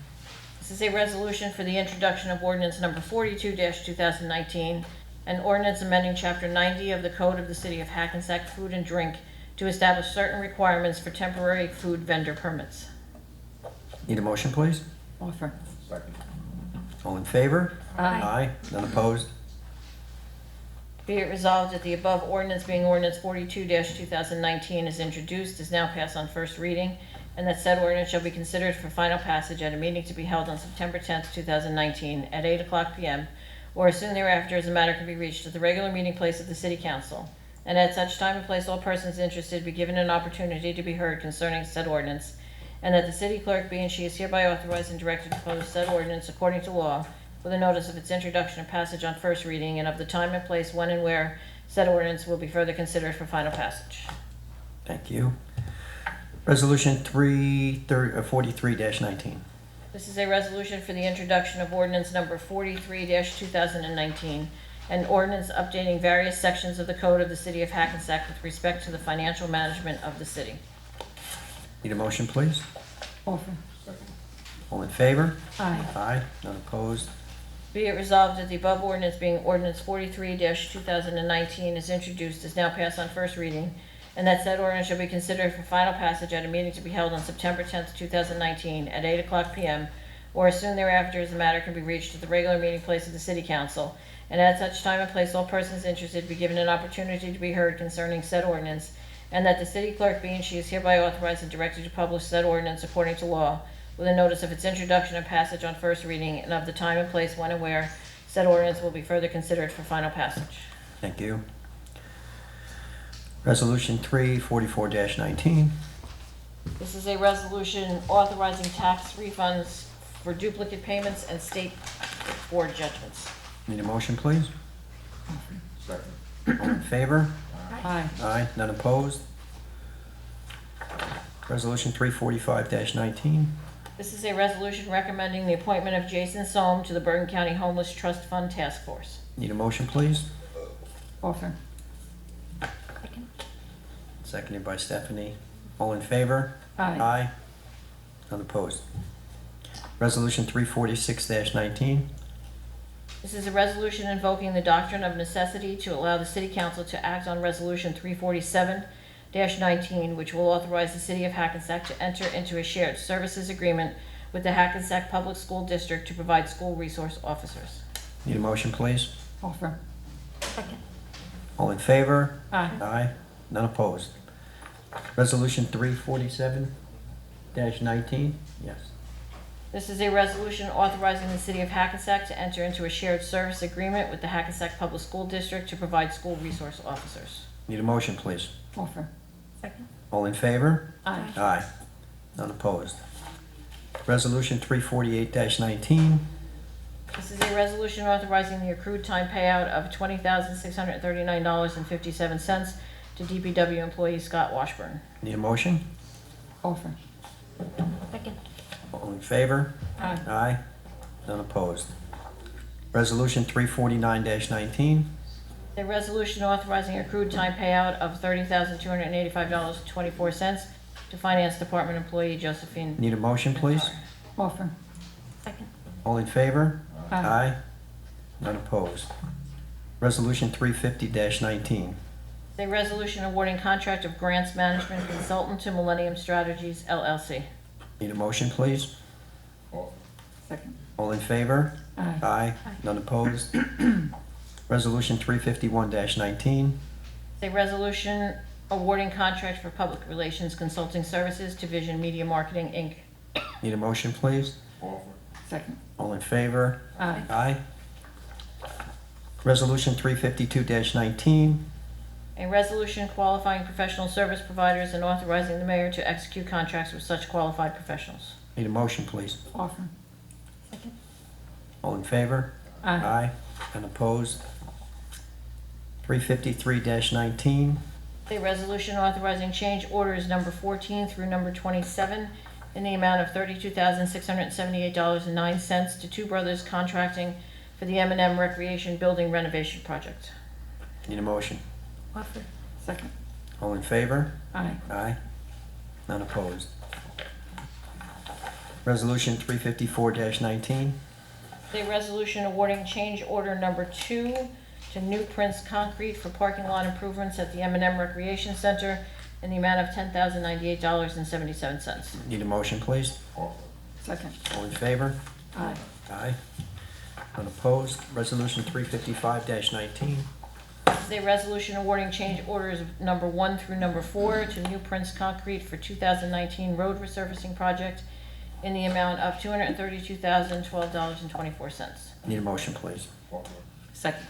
This is a resolution for the introduction of ordinance number 42-2019, an ordinance amending Chapter 90 of the Code of the City of Hackensack Food and Drink to establish certain requirements for temporary food vendor permits. Need a motion, please? Offer. All in favor? Aye. None opposed? Be it resolved that the above ordinance being ordinance 42-2019 is introduced, is now passed on first reading, and that said ordinance shall be considered for final passage at a meeting to be held on September 10th, 2019 at 8:00 p.m. or as soon thereafter, as the matter can be reached at the regular meeting place of the City Council, and at such time and place all persons interested be given an opportunity to be heard concerning said ordinance, and that the city clerk be and she is hereby authorized and directed to post said ordinance according to law with a notice of its introduction and passage on first reading, and of the time and place when and where said ordinance will be further considered for final passage. Thank you. Resolution 43-19. This is a resolution for the introduction of ordinance number 43-2019, an ordinance updating various sections of the Code of the City of Hackensack with respect to the financial management of the city. Need a motion, please? Offer. All in favor? Aye. None opposed? Be it resolved that the above ordinance being ordinance 43-2019 is introduced, is now passed on first reading, and that said ordinance shall be considered for final passage at a meeting to be held on September 10th, 2019 at 8:00 p.m. or as soon thereafter, as the matter can be reached at the regular meeting place of the City Council, and at such time and place all persons interested be given an opportunity to be heard concerning said ordinance, and that the city clerk be and she is hereby authorized and directed to publish said ordinance according to law with a notice of its introduction and passage on first reading, and of the time and place when and where said ordinance will be further considered for final passage. Thank you. Resolution 344-19. This is a resolution authorizing tax refunds for duplicate payments and state board judgments. Need a motion, please? All in favor? Aye. None opposed? Resolution 345-19. This is a resolution recommending the appointment of Jason Soam to the Bergen County Homeless Trust Fund Task Force. Need a motion, please? Offer. Seconded by Stephanie. All in favor? Aye. Aye. None opposed. Resolution 346-19. This is a resolution invoking the doctrine of necessity to allow the City Council to act on Resolution 347-19, which will authorize the City of Hackensack to enter into a shared services agreement with the Hackensack Public School District to provide school resource officers. Need a motion, please? Offer. Second. All in favor? Aye. Aye. None opposed. Resolution 347-19. Yes. This is a resolution authorizing the City of Hackensack to enter into a shared service agreement with the Hackensack Public School District to provide school resource officers. Need a motion, please? Offer. Second. All in favor? Aye. Aye. None opposed. Resolution 348-19. This is a resolution authorizing the accrued time payout of $20,639.57 to DPW employee Scott Washburn. Need a motion? Offer. Second. All in favor? Aye. Aye. None opposed. Resolution 349-19. A resolution authorizing accrued time payout of $30,285.24 to Finance Department employee Josephine. Need a motion, please? Offer. Second. All in favor? Aye. None opposed. Resolution 350-19. A resolution awarding contract of grants management consultant to Millennium Strategies LLC. Need a motion, please? Second. All in favor? Aye. Aye. None opposed. Resolution 351-19. A resolution awarding contract for public relations consulting services to Vision Media Marketing, Inc. Need a motion, please? Second. All in favor? Aye. Aye. Resolution 352-19. A resolution qualifying professional service providers and authorizing the mayor to execute contracts with such qualified professionals. Need a motion, please? Offer. Second. All in favor? Aye. Aye. None opposed. 353-19. A resolution authorizing change orders number 14 through number 27 in the amount of $32,678.09 to Two Brothers Contracting for the M&M Recreation Building Renovation Project. Need a motion? Offer. Second. All in favor? Aye. Aye. None opposed. Resolution 354-19. A resolution awarding change order number 2 to New Prince Concrete for parking lot improvements at the M&M Recreation Center in the amount of $10,098.77. Need a motion, please? Second. All in favor? Aye. Aye. None opposed. Resolution 355-19. This is a resolution awarding change orders number 1 through number 4 to New Prince Concrete for 2019 road resurfacing project in the amount of $232,012.24. Need a motion, please? Second.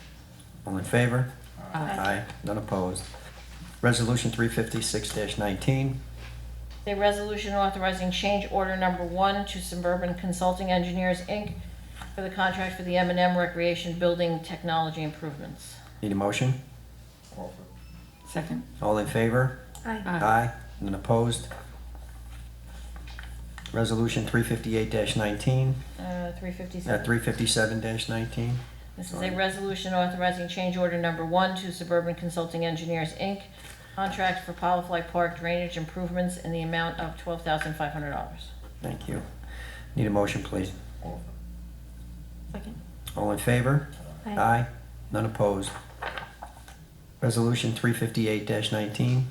All in favor? Aye. None opposed. Resolution 356-19. A resolution authorizing change order number 1 to Suburban Consulting Engineers, Inc. for the contract for the M&M Recreation Building Technology Improvements. Need a motion? Second. All in favor? Aye. Aye. None opposed. Resolution 358-19. 357. 357-19. This is a resolution authorizing change order number 1 to Suburban Consulting Engineers, Inc. Contract for Polyfly Park drainage improvements in the amount of $12,500. Thank you. Need a motion, please? Second. All in favor? Aye. None opposed. Resolution 358-19.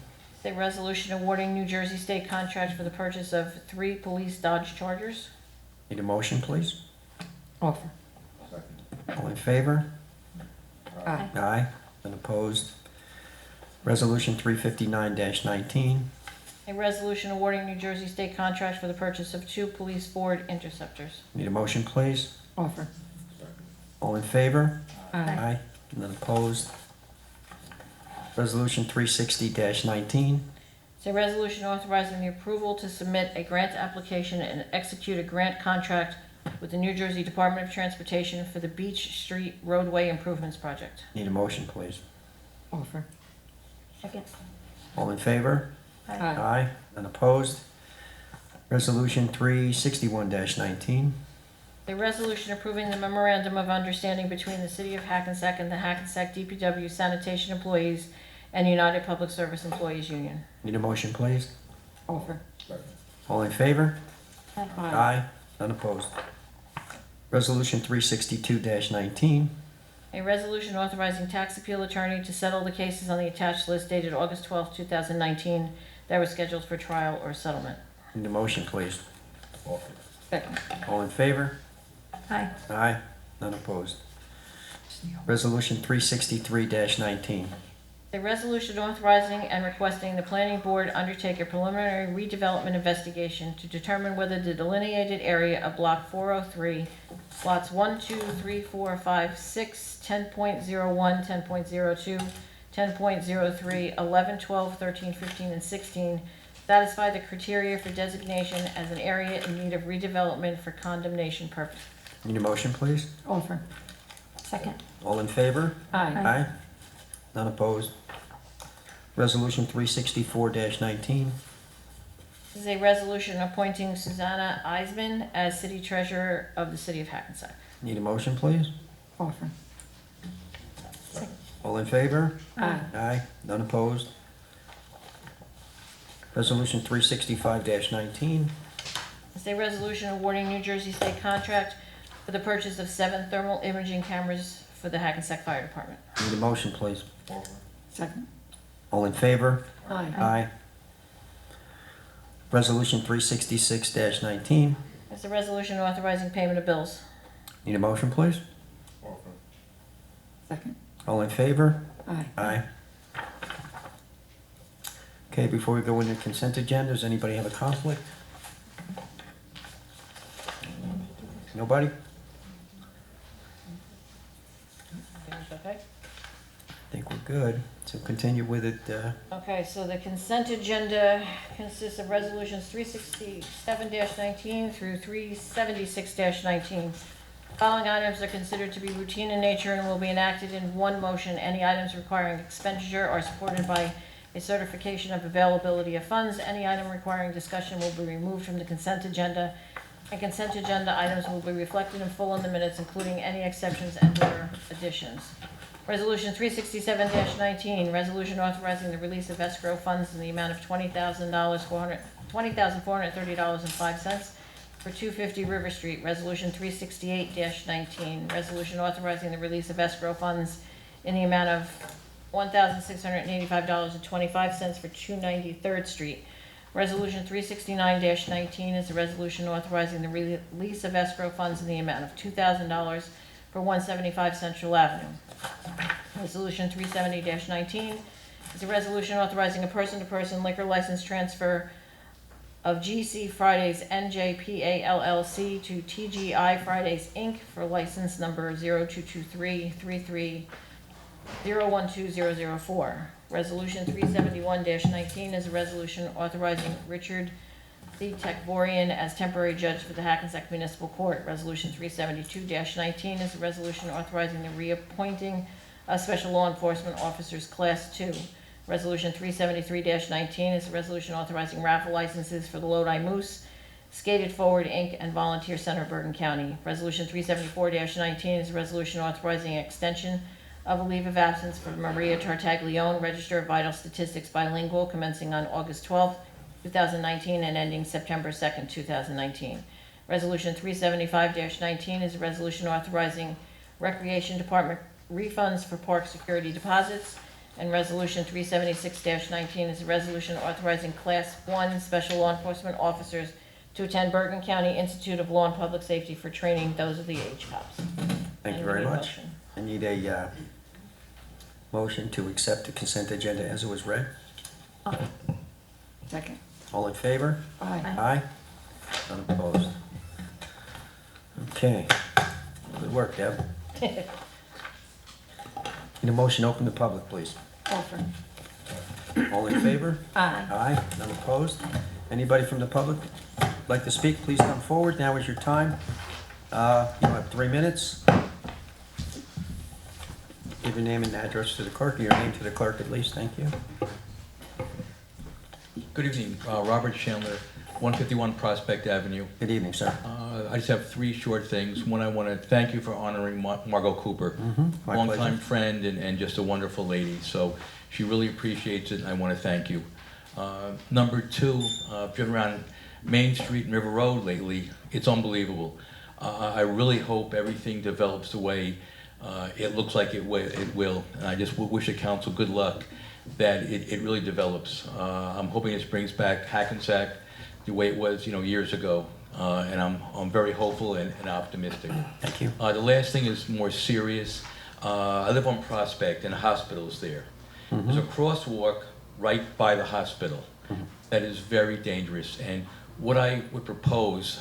A resolution awarding New Jersey State contract for the purchase of 3 police Dodge Chargers. Need a motion, please? Offer. All in favor? Aye. Aye. None opposed. Resolution 359-19. A resolution awarding New Jersey State contract for the purchase of 2 police Ford Interceptors. Need a motion, please? Offer. All in favor? Aye. None opposed. Resolution 360-19. It's a resolution authorizing the approval to submit a grant application and execute a grant contract with the New Jersey Department of Transportation for the Beach Street Roadway Improvements Project. Need a motion, please? Offer. Second. All in favor? Aye. Aye. None opposed. Resolution 361-19. A resolution approving the memorandum of understanding between the City of Hackensack and the Hackensack DPW sanitation employees and United Public Service Employees Union. Need a motion, please? Offer. All in favor? Aye. Aye. None opposed. Resolution 362-19. A resolution authorizing tax appeal attorney to settle the cases on the attached list dated August 12, 2019 that were scheduled for trial or settlement. Need a motion, please? Second. All in favor? Aye. Aye. None opposed. Resolution 363-19. A resolution authorizing and requesting the planning board undertake a preliminary redevelopment investigation to determine whether the delineated area of block 403, lots 1, 2, 3, 4, 5, 6, 10.01, 10.02, 10.03, 11, 12, 13, 15, and 16 satisfy the criteria for designation as an area in need of redevelopment for condemnation purposes. Need a motion, please? Offer. Second. All in favor? Aye. Aye. None opposed. Resolution 364-19. This is a resolution appointing Susanna Eisman as city treasurer of the city of Hackensack. Need a motion, please? Offer. All in favor? Aye. Aye. None opposed. Resolution 365-19. It's a resolution awarding New Jersey State contract for the purchase of 7 thermal imaging cameras for the Hackensack Fire Department. Need a motion, please? Second. All in favor? Aye. Aye. Resolution 366-19. It's a resolution authorizing payment of bills. Need a motion, please? Second. All in favor? Aye. Aye. Okay, before we go into consent agenda, does anybody have a conflict? Nobody? Okay. I think we're good, so continue with it. Okay, so the consent agenda consists of resolutions 367-19 through 376-19. Following items are considered to be routine in nature and will be enacted in one motion. Any items requiring expenditure are supported by a certification of availability of funds. Any item requiring discussion will be removed from the consent agenda, and consent agenda items will be reflected in full in the minutes, including any exceptions and/or additions. Resolution 367-19, resolution authorizing the release of escrow funds in the amount of $20,430.05 for 250 River Street. Resolution 368-19, resolution authorizing the release of escrow funds in the amount of $1,685.25 for 290 3rd Street. Resolution 369-19 is a resolution authorizing the release of escrow funds in the amount of $2,000 for 175 Central Avenue. Resolution 370-19 is a resolution authorizing a person-to-person liquor license transfer of GC Fridays NJPA LLC to TGI Fridays Inc. for license number 022333012004. Resolution 371-19 is a resolution authorizing Richard C. Tekvorian as temporary judge for the Hackensack Municipal Court. Resolution 372-19 is a resolution authorizing the reappointing of special law enforcement officers Class 2. Resolution 373-19 is a resolution authorizing raffle licenses for the Lodi Moose, Skated Forward Inc., and Volunteer Center, Bergen County. Resolution 374-19 is a resolution authorizing an extension of a leave of absence for Maria Tartaglione, Register of Vital Statistics bilingual, commencing on August 12, 2019, and ending September 2nd, 2019. Resolution 375-19 is a resolution authorizing Recreation Department refunds for park security deposits. And Resolution 376-19 is a resolution authorizing Class 1 special law enforcement officers to attend Bergen County Institute of Law and Public Safety for training. Those are the age cops. Thank you And very need a much. motion. I need a motion to accept the consent agenda as it was read. Second. All in favor? Aye. Aye. None opposed. Okay. Good work, Deb. Need a motion to open the public, please. Offer. All in favor? Aye. Aye. None opposed. Anybody from the public like to speak, please come forward. Now is your time. You have 3 minutes. Give your name and address to the clerk, or your name to the clerk at least. Thank you. Good evening, Robert Chandler, 151 Prospect Avenue. Good evening, sir. I just have three short things. One, I want to thank you for honoring Margot Cooper, My longtime pleasure. friend and just a wonderful lady. So she really appreciates it, and I want to thank you. Number two, I've driven around Main Street and River Road lately. It's unbelievable. I really hope everything develops the way it looks like it will. And I just wish the council good luck that it really develops. I'm hoping this brings back Hackensack the way it was, years ago. And I'm very hopeful and optimistic. Thank you. The last thing is more serious. I live on Prospect and the hospital's there. There's a crosswalk right by the hospital that is very dangerous. And what I would propose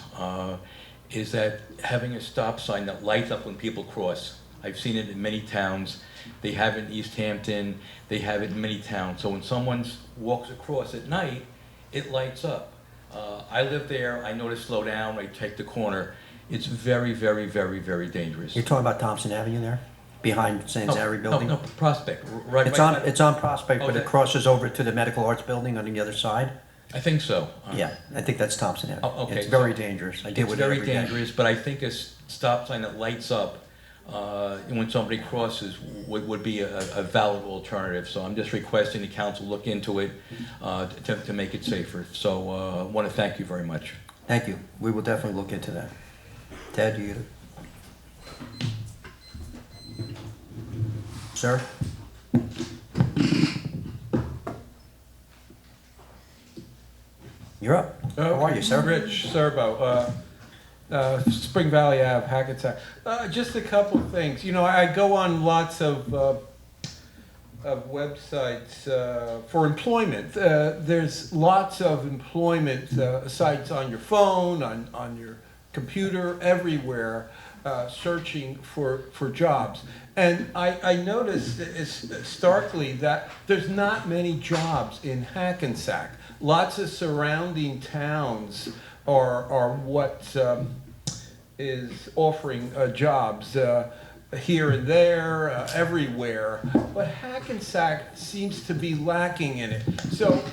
is that having a stop sign that lights up when people cross. I've seen it in many towns. They have it in East Hampton. They have it in many towns. So when someone walks across at night, it lights up. I live there. I know to slow down. I take the corner. It's very, very, very, very dangerous. You're talking about Thompson Avenue there? Behind Sanzari building? No, Prospect. Right. It's on Prospect, but it crosses over to the Medical Arts building on the other side? I think so. Yeah, I think that's Thompson Avenue. Oh, okay. It's very dangerous. I deal with it every day. It's very dangerous, but I think a stop sign that lights up when somebody crosses would be a valid alternative. So I'm just requesting the council look into it to make it safer. So I want to thank you very much. Thank you. We will definitely look into that. Ted, you? Sir? You're up. How are you, sir? Rich Serbo, Spring Valley Ave, Hackensack. Just a couple of things. I go on lots of websites for employment. There's lots of employment sites on your phone, on your computer, everywhere, searching for jobs. And I noticed starkly that there's not many jobs in Hackensack. Lots of surrounding towns are what is offering jobs here and there, everywhere. But Hackensack seems to be lacking in it. So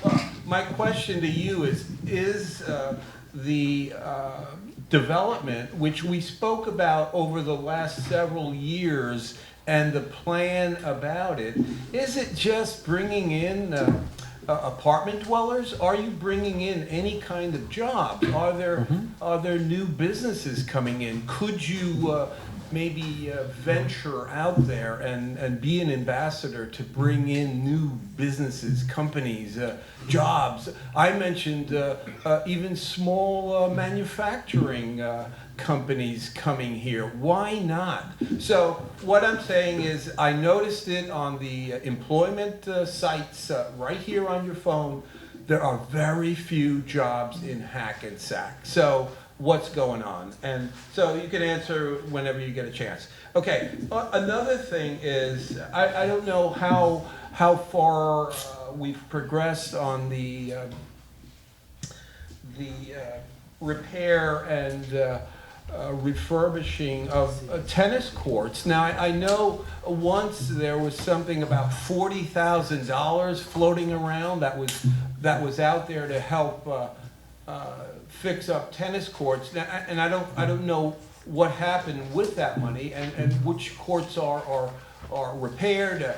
my question to you is the development, which we spoke about over the last several years, and the plan about it, is it just bringing in apartment dwellers? Are you bringing in any kind of jobs? Are there new businesses coming in? Could you maybe venture out there and be an ambassador to bring in new businesses, companies, jobs? I mentioned even small manufacturing companies coming here. Why not? So what I'm saying is I noticed it on the employment sites right here on your phone. There are very few jobs in Hackensack. So what's going on? And so you can answer whenever you get a chance. Okay, another thing is I don't know how far we've progressed on the repair and refurbishing of tennis courts. Now, I know once there was something about $40,000 floating around that was out there to help fix up tennis courts. Now, and I don't know what happened with that money and which courts are repaired.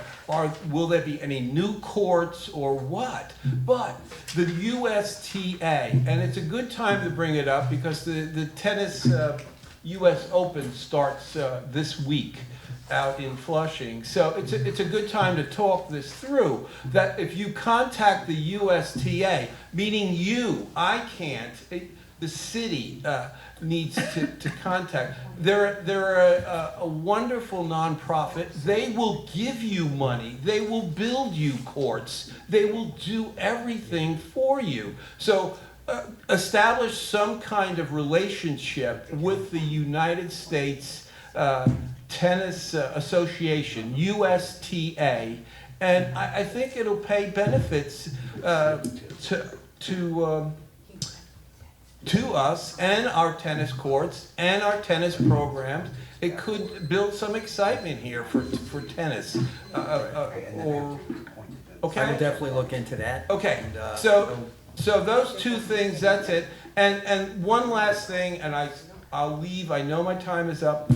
Will there be any new courts or what? But the USTA, and it's a good time to bring it up because the tennis US Open starts this week out in Flushing. So it's a good time to talk this through. That if you contact the USTA, meaning you, I can't, the city needs to contact. They're a wonderful nonprofit. They will give you money. They will build you courts. They will do everything for you. So establish some kind of relationship with the United States Tennis Association, USTA, and I think it'll pay benefits to us and our tennis courts and our tennis programs. It could build some excitement here for tennis. Okay? I will definitely look into that. Okay, And, so So those two things, that's it. And one last thing, and I'll leave, I know my time is up.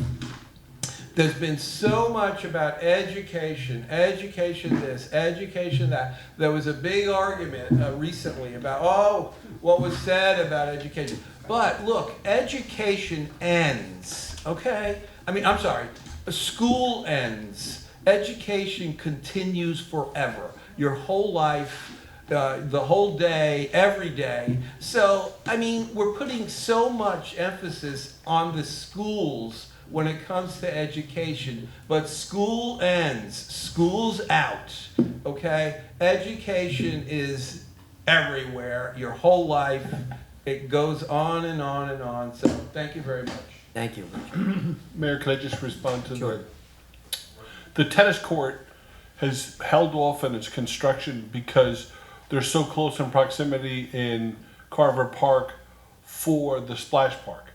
There's been so much about education this, education that. There was a big argument recently about, what was said about education. But look, education ends, okay? I'm sorry, school ends. Education continues forever. Your whole life, the whole day, every day. So, we're putting so much emphasis on the schools when it comes to education, but school ends, school's out, okay? Education is everywhere, your whole life. It goes on and on and on, so thank you very much. Thank you. Mayor, can I just respond to the tennis court has held off on its construction because they're so close in proximity in Carver Park for the splash park.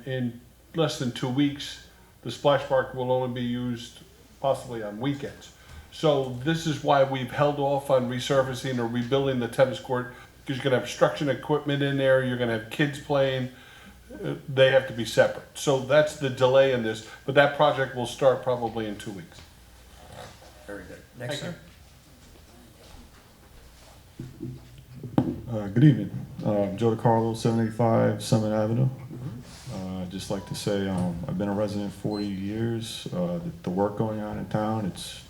In less than 2 weeks, the splash park will only be used possibly on weekends. So this is why we've held off on resurfacing or rebuilding the tennis court, because you're gonna have construction equipment in there, you're gonna have kids playing, they have to be separate. So that's the delay in this, but that project will start probably in 2 weeks. Very good. Next, sir. Good evening. Joe DiCarlo, 785 Summit Avenue. I'd just like to say I've been a resident 40 years. The work going on in town, it's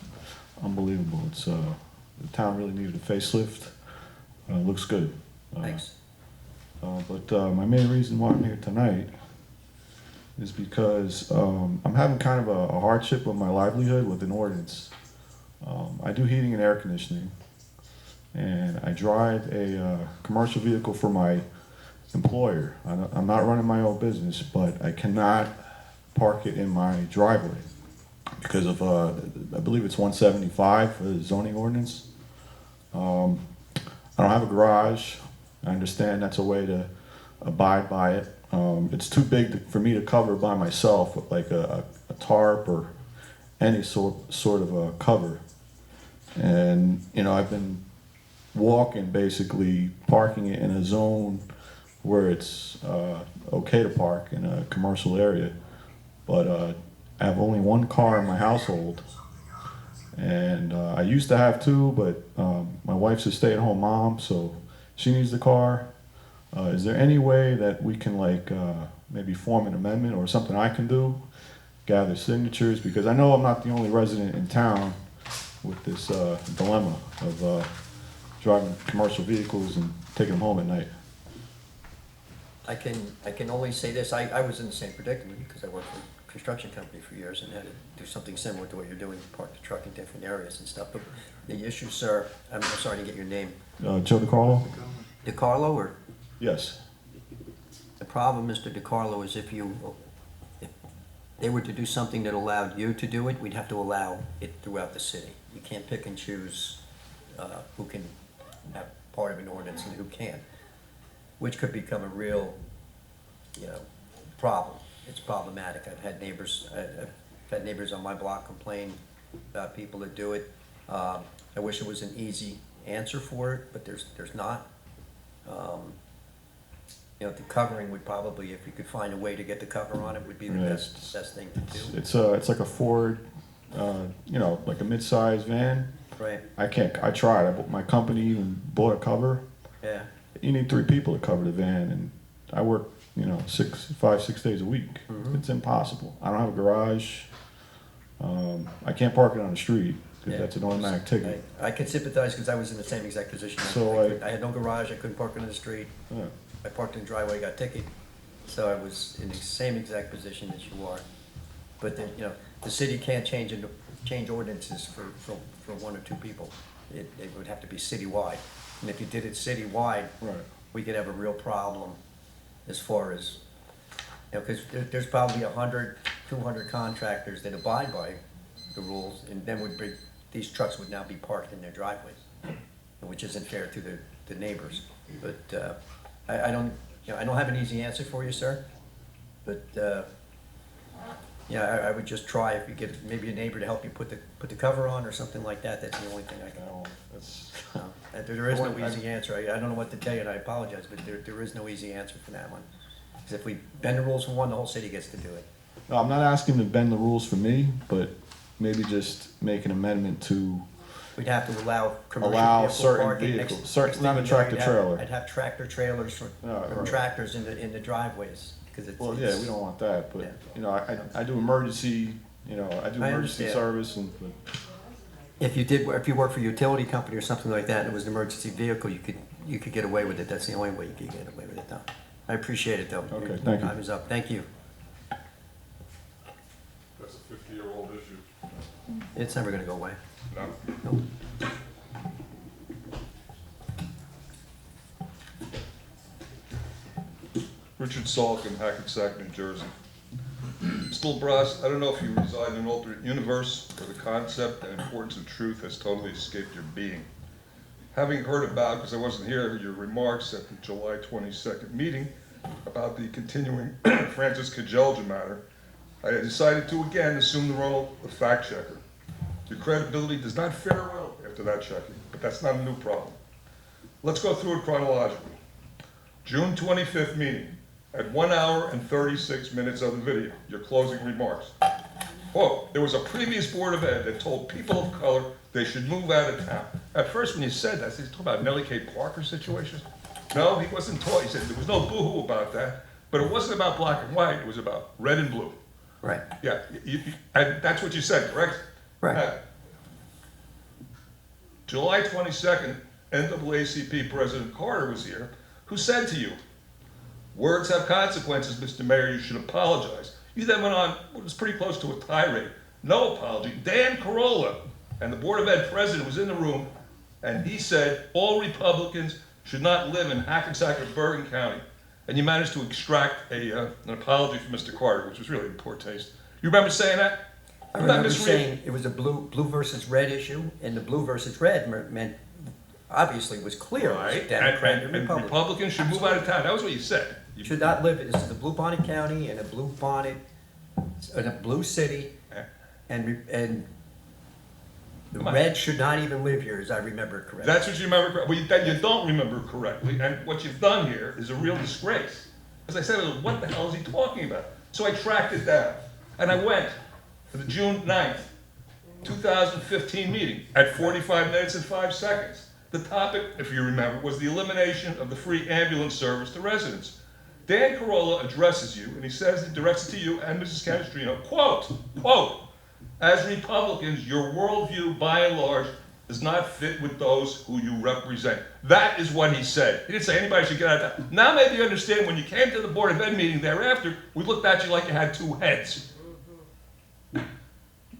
unbelievable. The town really needed a facelift. Looks good. Thanks. But my main reason why I'm here tonight is because I'm having kind of a hardship with my livelihood with an ordinance. I do heating and air conditioning, and I drive a commercial vehicle for my employer. I'm not running my own business, but I cannot park it in my driveway because of, I believe it's 175 for the zoning ordinance. I don't have a garage. I understand that's a way to abide by it. It's too big for me to cover by myself with like a tarp or any sort of a cover. And, I've been walking, basically parking it in a zone where it's okay to park in a commercial area, but I have only one car in my household, and I used to have two, but my wife's a stay-at-home mom, so she needs the car. Is there any way that we can maybe form an amendment or something I can do, gather signatures, because I know I'm not the only resident in town with this dilemma of driving commercial vehicles and taking them home at night. I can only say this, I was in the same predicament because I worked for a construction company for years and had to do something similar to what you're doing, park the truck in different areas and stuff. But the issue, sir, I'm sorry to get your name. Joe DiCarlo? DiCarlo, or? Yes. The problem, Mr. DiCarlo, is if they were to do something that allowed you to do it, we'd have to allow it throughout the city. You can't pick and choose who can have part of an ordinance and who can't, which could become a real, problem. It's problematic. I've had neighbors on my block complain about people that do it. I wish there was an easy answer for it, but there's not. The covering would probably, if you could find a way to get the cover on it, would be the best thing to do. It's like a Ford, like a mid-sized van. Right. I tried. My company even bought a cover. Yeah. You need 3 people to cover the van, and I work, 5-6 days a week. Mm-hmm. It's impossible. I don't have a garage. I can't park it on the street because that's an automatic ticket. I can sympathize because I was in the same exact position. So I had no garage. I couldn't park it on the street. Yeah. I parked in the driveway, got a ticket. So I was in the same exact position as you are. But then, the city can't change ordinances for 1 or 2 people. It would have to be citywide. And if you did it citywide, we could have a real problem as far as, because there's probably 100, 200 contractors that abide by the rules, and then these trucks would now be parked in their driveways, which isn't fair to the neighbors. But I don't have an easy answer for you, sir. But I would just try if you get maybe a neighbor to help you put the cover on or something like that. That's the only thing I can. There is no easy answer. I don't know what to tell you, and I apologize, but there is no easy answer for that one. Because if we bend the rules for one, the whole city gets to do it. No, I'm not asking to bend the rules for me, but maybe just make an amendment to We'd have to allow commercial allow vehicle certain parking. vehicles, Next certain, thing not a you know, tractor you'd have- trailer. I'd have tractor trailers or right. tractors in the driveways, because it's. Well, yeah, we don't want that, but, Yeah. you know, I do emergency, you know, I do I emergency understand. service and, but, If you work for a utility company or something like that, and it was an emergency vehicle, you could get away with it. That's the only way you could get away with it, though. I appreciate it, though. Okay, Your thank you. time is up. Thank you. That's a 50-year-old issue. It's never gonna go away. No? Nope. Richard Salkin, Hackensack, New Jersey. Mr. LaBrosse, I don't know if you reside in an alternate universe or the concept and importance of truth has totally escaped your being. Having heard about, because I wasn't here, your remarks at the July 22nd meeting about the continuing Francis Kajelja matter, I decided to again assume the role of fact checker. Your credibility does not fare well after that checking, but that's not a new problem. Let's go through it chronologically. June 25th meeting, at 1 hour and 36 minutes of the video, your closing remarks. Quote, there was a previous Board of Ed that told people of color they should move out of town. At first when you said that, he talking about Nellie K. Parker situation. No, he wasn't taught, he said there was no boo-hoo about that, but it wasn't about black and white, it was about red and blue. Right. Yeah, and that's what you said, correct? Right. July 22nd, NAACP President Carter was here, who said to you, words have consequences, Mr. Mayor, you should apologize. You then went on what was pretty close to a tirade. No apology. Dan Carolla, and the Board of Ed president was in the room, and he said all Republicans should not live in Hackensack or Bergen County. And you managed to extract an apology from Mr. Carter, which was really in poor taste. You remember saying that? I remember saying it was a blue versus red issue, and the blue versus red meant, obviously, it was clear. Right, It was Democrat and and Republican. Republicans should move out of town. That was what you said. You should not live, this is a Blue Bonnet County and a Blue Bonnet, in a blue city, and the red should not even live here, as I remember it correctly. That's what you remember correctly. Well, then you don't remember correctly, and what you've done here is a real disgrace. As I said, what the hell is he talking about? So I tracked it down, and I went to the June 9th, 2015 meeting at 45 minutes and 5 seconds. The topic, if you remember, was the elimination of the free ambulance service to residents. Dan Carolla addresses you, and he says, he directs it to you and Mrs. Canestrino, quote, as Republicans, your worldview, by and large, does not fit with those who you represent. That is what he said. He didn't say anybody should get out of town. Now maybe you understand, when you came to the Board of Ed meeting thereafter, we looked at you like you had two heads.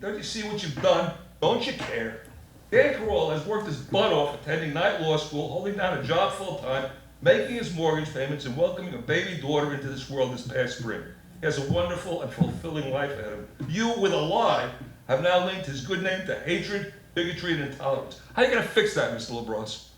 Don't you see what you've done? Don't you care? Dan Carolla has worked his butt off attending night law school, holding down a job full-time, making his mortgage payments, and welcoming a baby daughter into this world this past spring. He has a wonderful and fulfilling life ahead of him. You, with a lie, have now linked his good name to hatred, bigotry, and intolerance. How are you going to fix that, Mr. LaBrosse?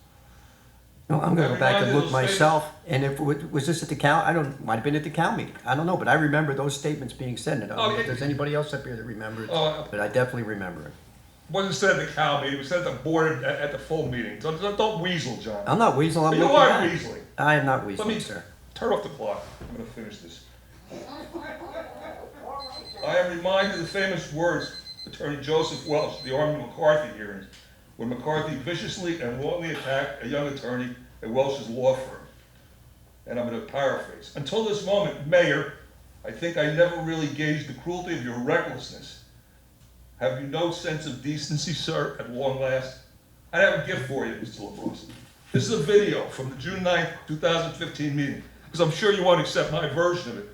No, I'm gonna go back and look myself, and if, was this at the Cal, might have been at the Cal meeting, I don't know, but I remember those statements being said, and I don't know if there's anybody else up here that remembers, but I definitely remember it. It wasn't said at the Cal meeting, it was said at the board, at the full meeting. Don't weasel, John. I'm not weasel, I'm You looking are at it. weaseling. I am not Let weaseling, me sir. turn off the clock. I'm going to finish this. I am reminded of the famous words of Attorney Joseph Welch, the Army McCarthy hearings, when McCarthy viciously and wrongly attacked a young attorney at Welch's law firm. And I'm going to paraphrase. Until this moment, Mayor, I think I never really gauged the cruelty of your recklessness. Have you no sense of decency, sir, at long last? I have a gift for you, Mr. LaBrosse. This is a video from the June 9th, 2015 meeting, because I'm sure you won't accept my version of it.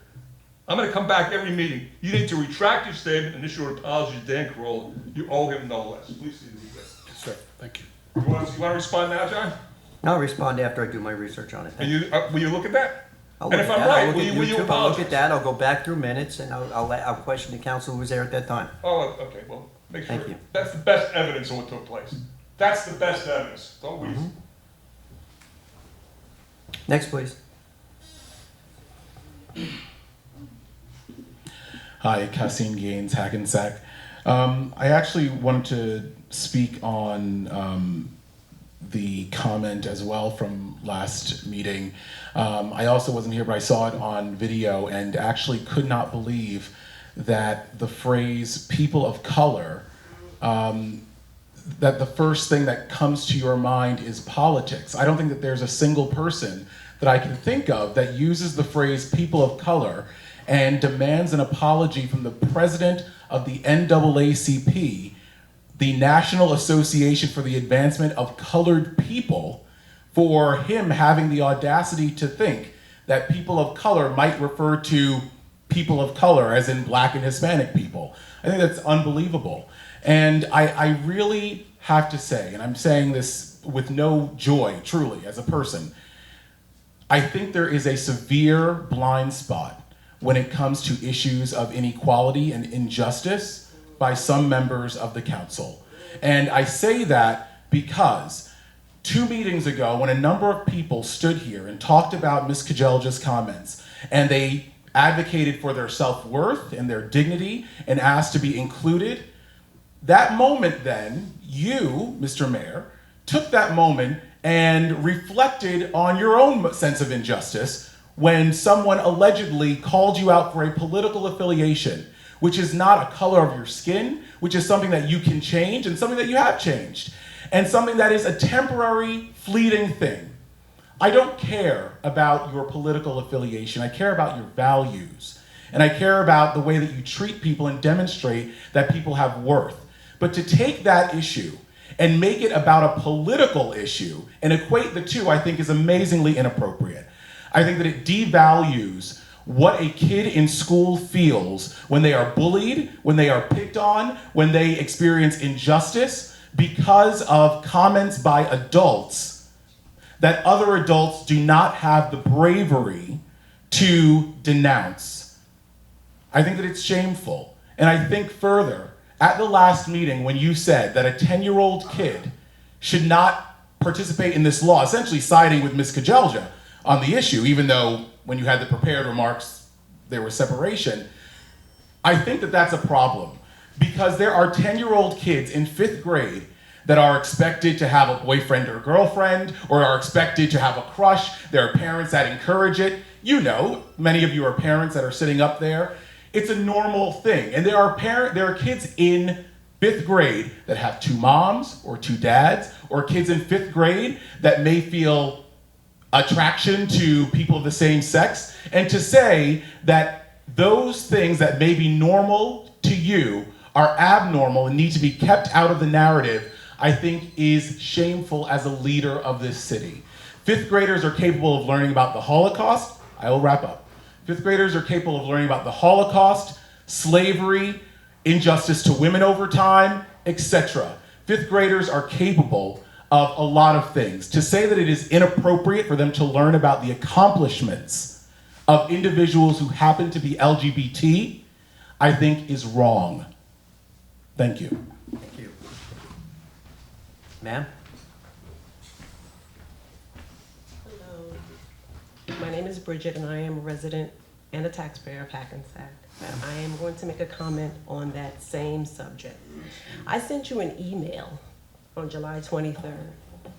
I'm going to come back every meeting. You need to retract your statement and issue an apology to Dan Carolla. You owe him no less. Please see the video. Sir, thank you. You want to respond now, John? I'll respond after I do my research on it. And you, will you look at that? I'll And look if at I'm that. right, I'll look will at you YouTube, I'll look apologize? at that, I'll go back through minutes, and I'll question the council who was there at that time. Oh, okay, well, make sure. Thank you. That's the best evidence of what took place. That's the best evidence. Don't we? Next, please. Hi, Cassine Gaines, Hackensack. I actually wanted to speak on the comment as well from last meeting. I also wasn't here, but I saw it on video and actually could not believe that the phrase people of color, that the first thing that comes to your mind is politics. I don't think that there's a single person that I can think of that uses the phrase people of color and demands an apology from the president of the NAACP, the National Association for the Advancement of Colored People, for him having the audacity to think that people of color might refer to people of color as in Black and Hispanic people. I think that's unbelievable. And I really have to say, and I'm saying this with no joy, truly, as a person, I think there is a severe blind spot when it comes to issues of inequality and injustice by some members of the council. And I say that because 2 meetings ago, when a number of people stood here and talked about Ms. Kajelja's comments, and they advocated for their self-worth and their dignity and asked to be included, that moment then, you, Mr. Mayor, took that moment and reflected on your own sense of injustice when someone allegedly called you out for a political affiliation, which is not a color of your skin, which is something that you can change and something that you have changed, and something that is a temporary, fleeting thing. I don't care about your political affiliation. I care about your values. And I care about the way that you treat people and demonstrate that people have worth. But to take that issue and make it about a political issue and equate the two, I think is amazingly inappropriate. I think that it devalues what a kid in school feels when they are bullied, when they are picked on, when they experience injustice because of comments by adults that other adults do not have the bravery to denounce. I think that it's shameful. And I think further, at the last meeting when you said that a 10-year-old kid should not participate in this law, essentially siding with Ms. Kajelja on the issue, even though when you had the prepared remarks, there was separation, I think that that's a problem. Because there are 10-year-old kids in 5th grade that are expected to have a boyfriend or girlfriend, or are expected to have a crush. There are parents that encourage it. You know, many of you are parents that are sitting up there. It's a normal thing. And there are kids in 5th grade that have 2 moms or 2 dads, or kids in 5th grade that may feel attraction to people of the same sex. And to say that those things that may be normal to you are abnormal and need to be kept out of the narrative, I think is shameful as a leader of this city. 5th graders are capable of learning about the Holocaust. I will wrap up. 5th graders are capable of learning about the Holocaust, slavery, injustice to women over time, etc. 5th graders are capable of a lot of things. To say that it is inappropriate for them to learn about the accomplishments of individuals who happen to be LGBT, I think is wrong. Thank you. Thank you. Ma'am? Hello. My name is Bridget, and I am a resident and a taxpayer of Hackensack. I am going to make a comment on that same subject. I sent you an email on July 23rd,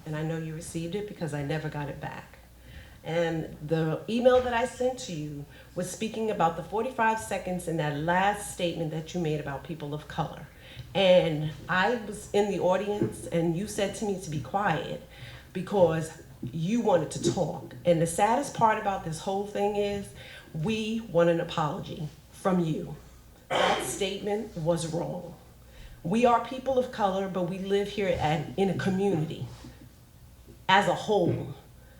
and I know you received it because I never got it back. And the email that I sent to you was speaking about the 45 seconds in that last statement that you made about people of color. And I was in the audience, and you said to me to be quiet because you wanted to talk. And the saddest part about this whole thing is we want an apology from you. That statement was wrong. We are people of color, but we live here in a community as a whole,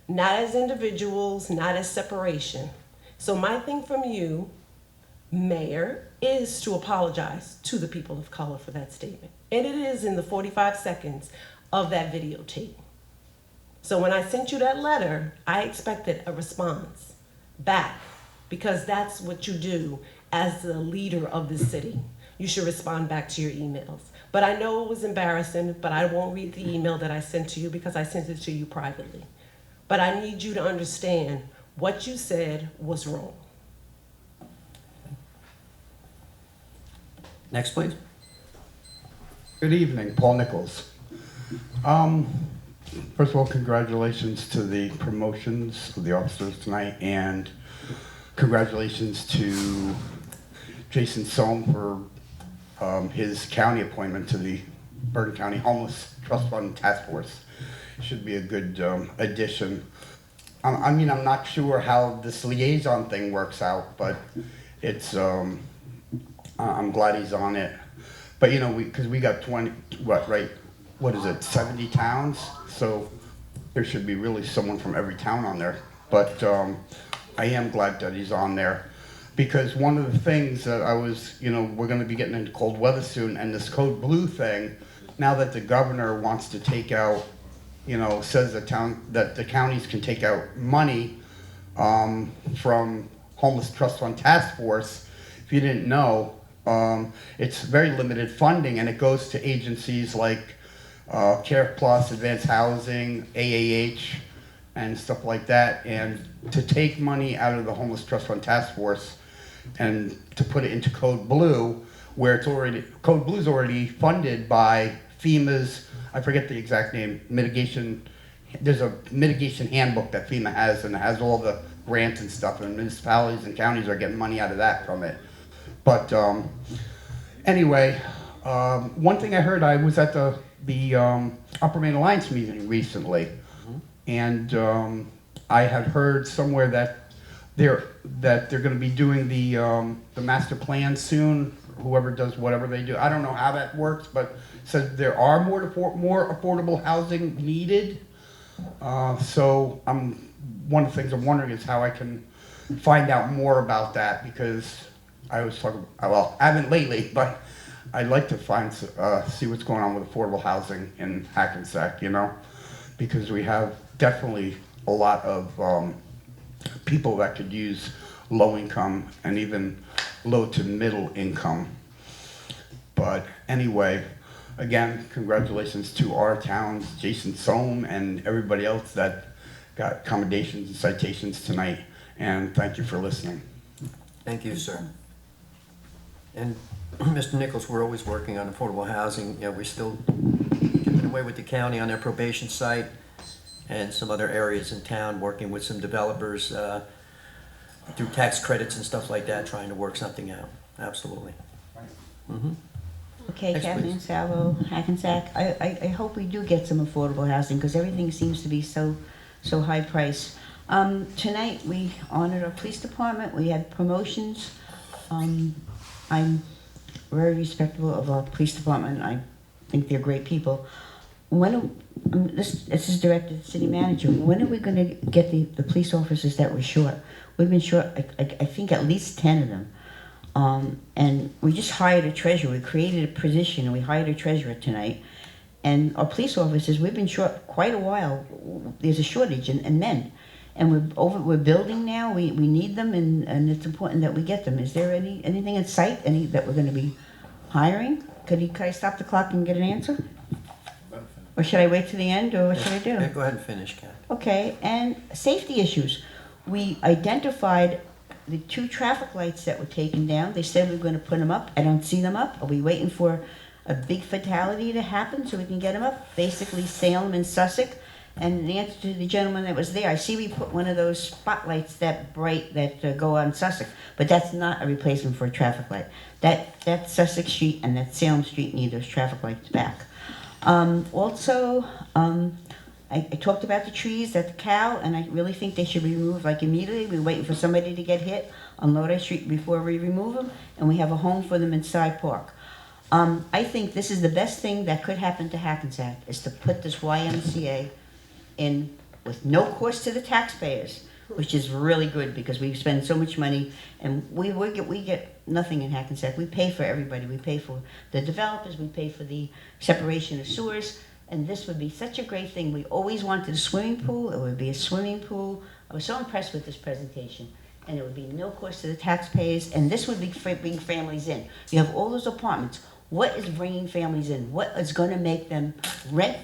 not as individuals, not as separation. So my thing from you, Mayor, is to apologize to the people of color for that statement. And it is in the 45 seconds of that videotape. So when I sent you that letter, I expected a response back because that's what you do as the leader of the city. You should respond back to your emails. But I know it was embarrassing, but I won't read the email that I sent to you because I sent it to you privately. But I need you to understand what you said was wrong. Next, please. Good evening, Paul Nichols. First of all, congratulations to the promotions of the officers tonight, and congratulations to Jason Sohm for his county appointment to the Bergen County Homeless Trust Fund Task Force. Should be a good addition. I mean, I'm not sure how this liaison thing works out, but it's, I'm glad he's on it. But you know, because we got 20, what is it, 70 towns? So there should be really someone from every town on there. But I am glad that he's on there, because one of the things that I was, you know, we're gonna be getting into cold weather soon, and this Code Blue thing, now that the governor wants to take out, you know, says that the counties can take out money from Homeless Trust Fund Task Force. If you didn't know, it's very limited funding, and it goes to agencies like Care Plus, Advanced Housing, AAH, and stuff like that. And to take money out of the Homeless Trust Fund Task Force and to put it into Code Blue, where it's already, Code Blue is already funded by FEMA's, I forget the exact name, mitigation, there's a mitigation handbook that FEMA has, and it has all the grants and stuff, and municipalities and counties are getting money out of that from it. But anyway, one thing I heard, I was at the Upper Main Alliance meeting recently, and I had heard somewhere that they're going to be doing the master plan soon. Whoever does whatever they do, I don't know how that works, but said there are more affordable housing needed. So one of the things I'm wondering is how I can find out more about that, because I was talking, well, I haven't lately, but I'd like to see what's going on with affordable housing in Hackensack, you know, because we have definitely a lot of people that could use low income and even low to middle income. But anyway, again, congratulations to our towns, Jason Sohm, and everybody else that got commendations and citations tonight. And thank you for listening. Thank you, sir. And Mr. Nichols, we're always working on affordable housing. You know, we're still keeping away with the county on their probation site and some other areas in town, working with some developers through tax credits and stuff like that, trying to work something out. Absolutely. Mm-hmm. Okay, Next, Kathleen please. Salvo, Hackensack. I hope we do get some affordable housing, because everything seems to be so high priced. Tonight we honored our police department. We had promotions. I'm very respectful of our police department. I think they're great people. This is directed at the city manager. When are we going to get the police officers that we're short? We've been short, I think, at least 10 of them. And we just hired a treasurer. We created a position and we hired a treasurer tonight. And our police officers, we've been short quite a while. There's a shortage in men. And we're building now. We need them, and it's important that we get them. Is there anything in sight that we're going to be hiring? Could I stop the clock and get an answer? Or should I wait to the end, or what should I do? Yeah, go ahead and finish, Kat. Okay, and safety issues. We identified the 2 traffic lights that were taken down. They said we were going to put them up. I don't see them up. Are we waiting for a big fatality to happen so we can get them up? Basically, Salem and Sussex. And the answer to the gentleman that was there, I see we put one of those spotlights that bright that go on Sussex, but that's not a replacement for a traffic light. That's Sussex Street and that Salem Street need those traffic lights back. Also, I talked about the trees at the cow, and I really think they should be removed like immediately. We're waiting for somebody to get hit on Lodi Street before we remove them, and we have a home for them in Side Park. I think this is the best thing that could happen to Hackensack, is to put this YMCA in with no cost to the taxpayers, which is really good, because we spend so much money, and we get nothing in Hackensack. We pay for everybody. We pay for the developers. We pay for the separation of sewers. And this would be such a great thing. We always wanted a swimming pool. It would be a swimming pool. I was so impressed with this presentation. And it would be no cost to the taxpayers. And this would be bring families in. You have all those apartments. What is bringing families in? What is going to make them rent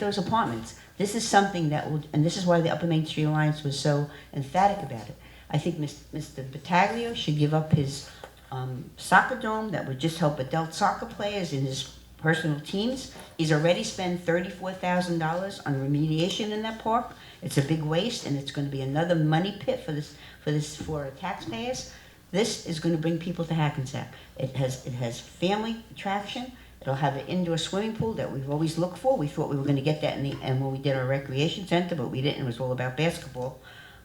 those apartments? This is something that would, and this is why the Upper Main Street Alliance was so emphatic about it. I think Mr. Battaglio should give up his soccer dome that would just help adult soccer players in his personal teams. He's already spent $34,000 on remediation in that park. It's a big waste, and it's going to be another money pit for taxpayers. This is going to bring people to Hackensack. It has family attraction. It'll have an indoor swimming pool that we've always looked for. We thought we were going to get that and when we did our recreation center, but we didn't. It was all about basketball.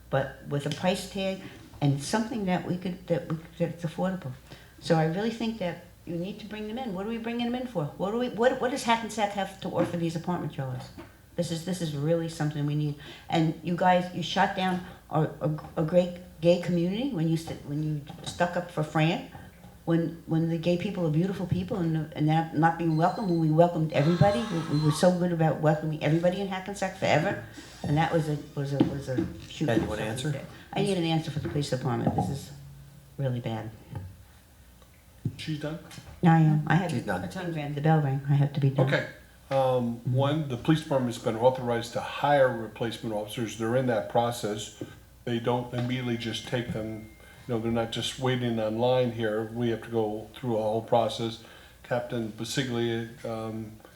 But with a price tag and something that's affordable. So I really think that you need to bring them in. What are we bringing them in for? What does Hackensack have to offer these apartment dwellers? This is really something we need. And you guys, you shot down a great gay community when you stuck up for Fran. When the gay people are beautiful people and they're not being welcomed, when we welcomed everybody, we were so good about welcoming everybody in Hackensack forever, and that was a shoot. Ed, you want to answer? I need an answer for the police department. This is really bad. She's done? No, I am. I have She's done. the bell rang. I have to be done. Okay. One, the police department's been authorized to hire replacement officers. They're in that process. They don't immediately just take them. They're not just waiting online here. We have to go through a whole process. Captain Basiglia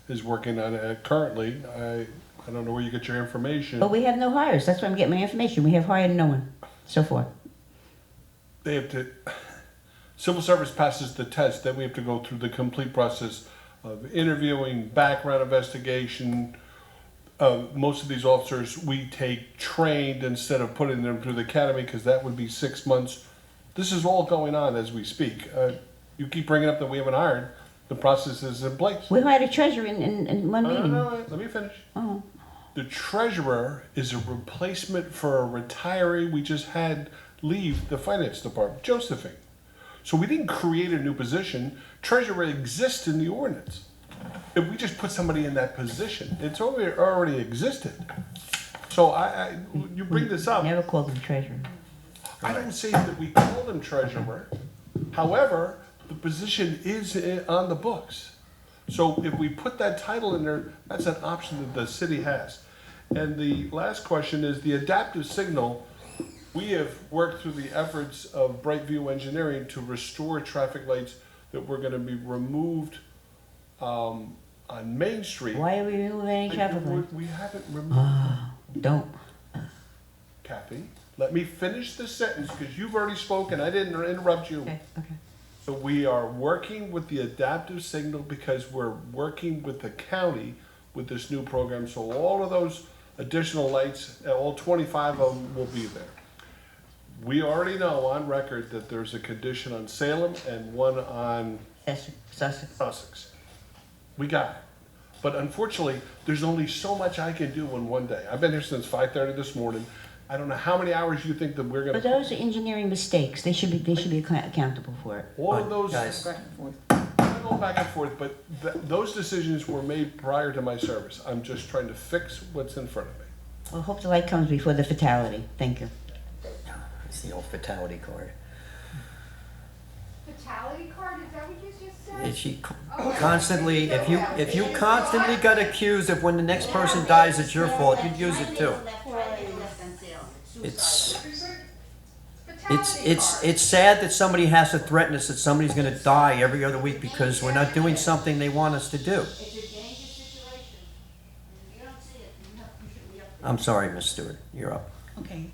is working on it currently. I don't know where you get your information. But we have no hires. That's where I'm getting my information. We have hired no one so far. They have to. Civil service passes the test. Then we have to go through the complete process of interviewing, background investigation. Most of these officers we take trained instead of putting them through the academy because that would be 6 months. This is all going on as we speak. You keep bringing up that we haven't hired. The process is in place. We hired a treasurer in one meeting. No, let me finish. Oh. The treasurer is a replacement for a retiree we just had leave the finance department, Josephine. So we didn't create a new position. Treasurer exists in the ordinance. If we just put somebody in that position, it's already existed. So you bring this up. Never called him treasurer. I don't say that we call him treasurer. However, the position is on the books. So if we put that title in there, that's an option that the city has. And the last question is the adaptive signal. We have worked through the efforts of Brightview Engineering to restore traffic lights that were going to be removed on Main Street. Why are we removing any traffic lights? We haven't removed. Don't. Kathy, let me finish the sentence because you've already spoken. I didn't interrupt you. Okay. So we are working with the adaptive signal because we're working with the county with this new program. So all of those additional lights, all 25 of them will be there. We already know on record that there's a condition on Salem and one on Sussex. We got it. But unfortunately, there's only so much I can do in one day. I've been here since 5:30 this morning. I don't know how many hours you think that we're going to. But those are engineering mistakes. They should be accountable for it. All of those. Guys. I go back and forth, but those decisions were made prior to my service. I'm just trying to fix what's in front of me. Well, hope the light comes before the fatality. Thank you. It's the old fatality card. Fatality card, is that what you just said? If she constantly, if you constantly got accused of when the next person dies, it's your fault, you'd use it too. It's sad that somebody has to threaten us that somebody's gonna die every other week because we're not doing something they want us to do. I'm sorry, Ms. Stewart, you're up. Okay.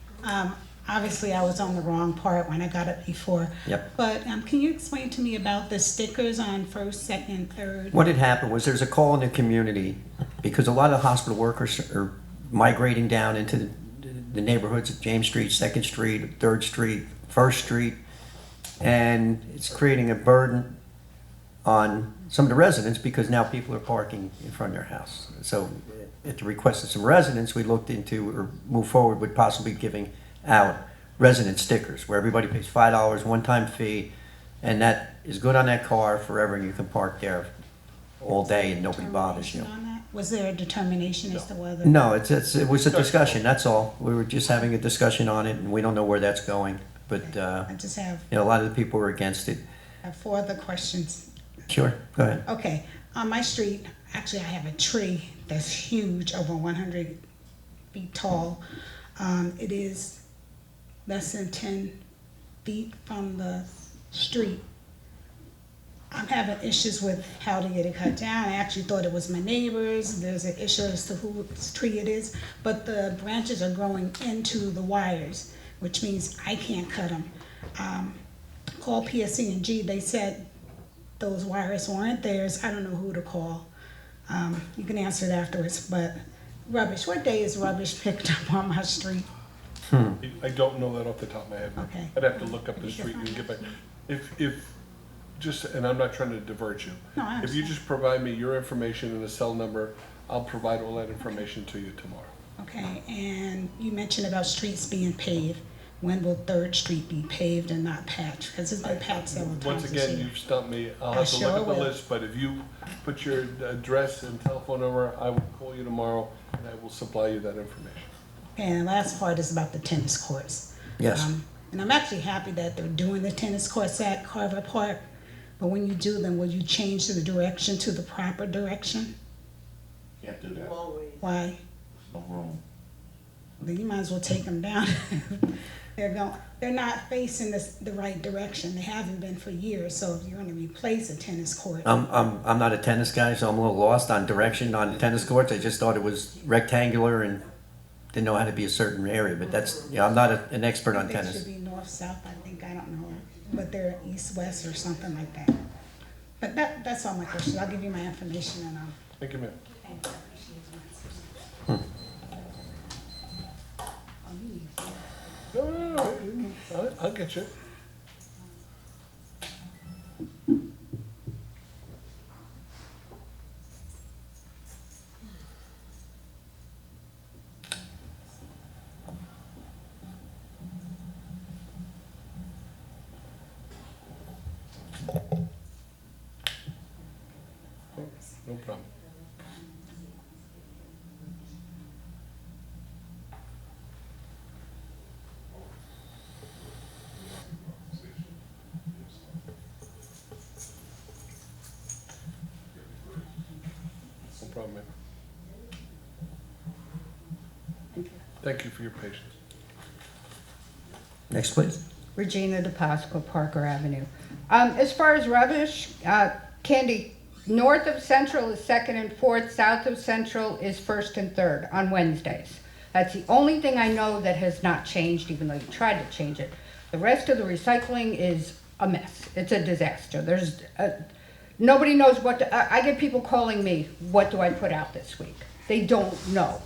Obviously, I was on the wrong part when I got it before. Yep. But can you explain to me about the stickers on first, second, third? What had happened was there's a call in the community because a lot of hospital workers are migrating down into the neighborhoods of James Street, 2nd Street, 3rd Street, 1st Street, and it's creating a burden on some of the residents because now people are parking in front of their house. So at the request of some residents, we looked into or moved forward with possibly giving out resident stickers where everybody pays $5 one-time fee, and that is good on that car forever, and you can park there all day and nobody bothers you. Was there a determination as to whether? No, it was a discussion, that's all. We were just having a discussion on it, and we don't know where that's going. But I just have a lot of the people were against it. I have 4 other questions. Sure, go ahead. Okay, on my street, actually I have a tree that's huge, over 100 feet tall. It is less than 10 feet from the street. I'm having issues with how to get it cut down. I actually thought it was my neighbors. There's an issue as to whose tree it is, but the branches are growing into the wires, which means I can't cut them. Called PSC&G, they said those wires weren't theirs. I don't know who to call. You can answer it afterwards, but rubbish. What day is rubbish picked up on my street? I don't know that off the top of my head. Okay. I'd have to look up the street and get back. If just, and I'm not trying to divert you. No, I If you understand. just provide me your information and a cell number, I'll provide all that information to you tomorrow. Okay, and you mentioned about streets being paved. When will 3rd Street be paved and not patched? Because it's been patched several times Once this again, year. you've stumped me. I'll I have to look sure at the will. list, but if you put your address and telephone number, I will call you tomorrow and I will supply you that information. And the last part is about the tennis courts. Yes. And I'm actually happy that they're doing the tennis courts at Carver Park. But when you do them, will you change the direction to the proper direction? Can't do that. Why? No room. Then you might as well take them down. They're not facing the right direction. They haven't been for years. So if you're going to replace a tennis court, I'm not a tennis guy, so I'm a little lost on direction on tennis courts. I just thought it was rectangular and didn't know how to be a certain area, but that's, I'm not an expert on they tennis. should be north-south, I think. I don't know. But they're east-west or something like that. But that's all my questions. I'll give you my information and Thank you, ma'am. No, I'll get you. No problem. No problem, ma'am. Thank you for your patience. Next, please. Regina DePasqua, Parker Avenue. As far as rubbish, Candy, north of Central is 2nd and 4th, south of Central is 1st and 3rd on Wednesdays. That's the only thing I know that has not changed, even though you tried to change it. The rest of the recycling is a mess. It's a disaster. Nobody knows what to, I get people calling me, what do I put out this week? They don't know.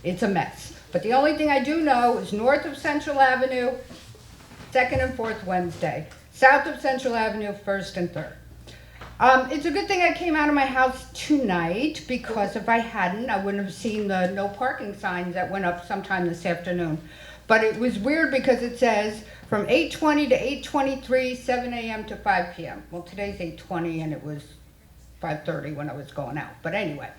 It's a mess. But the only thing I do know is north of Central Avenue, 2nd and 4th Wednesday. South of Central Avenue, 1st and 3rd. It's a good thing I came out of my house tonight, because if I hadn't, I wouldn't have seen the no parking signs that went up sometime this afternoon. But it was weird because it says from 8:20 to 8:23, 7 a.m. to 5 p.m. Well, today's 8:20 and it was 5:30 when I was going out. But anyway,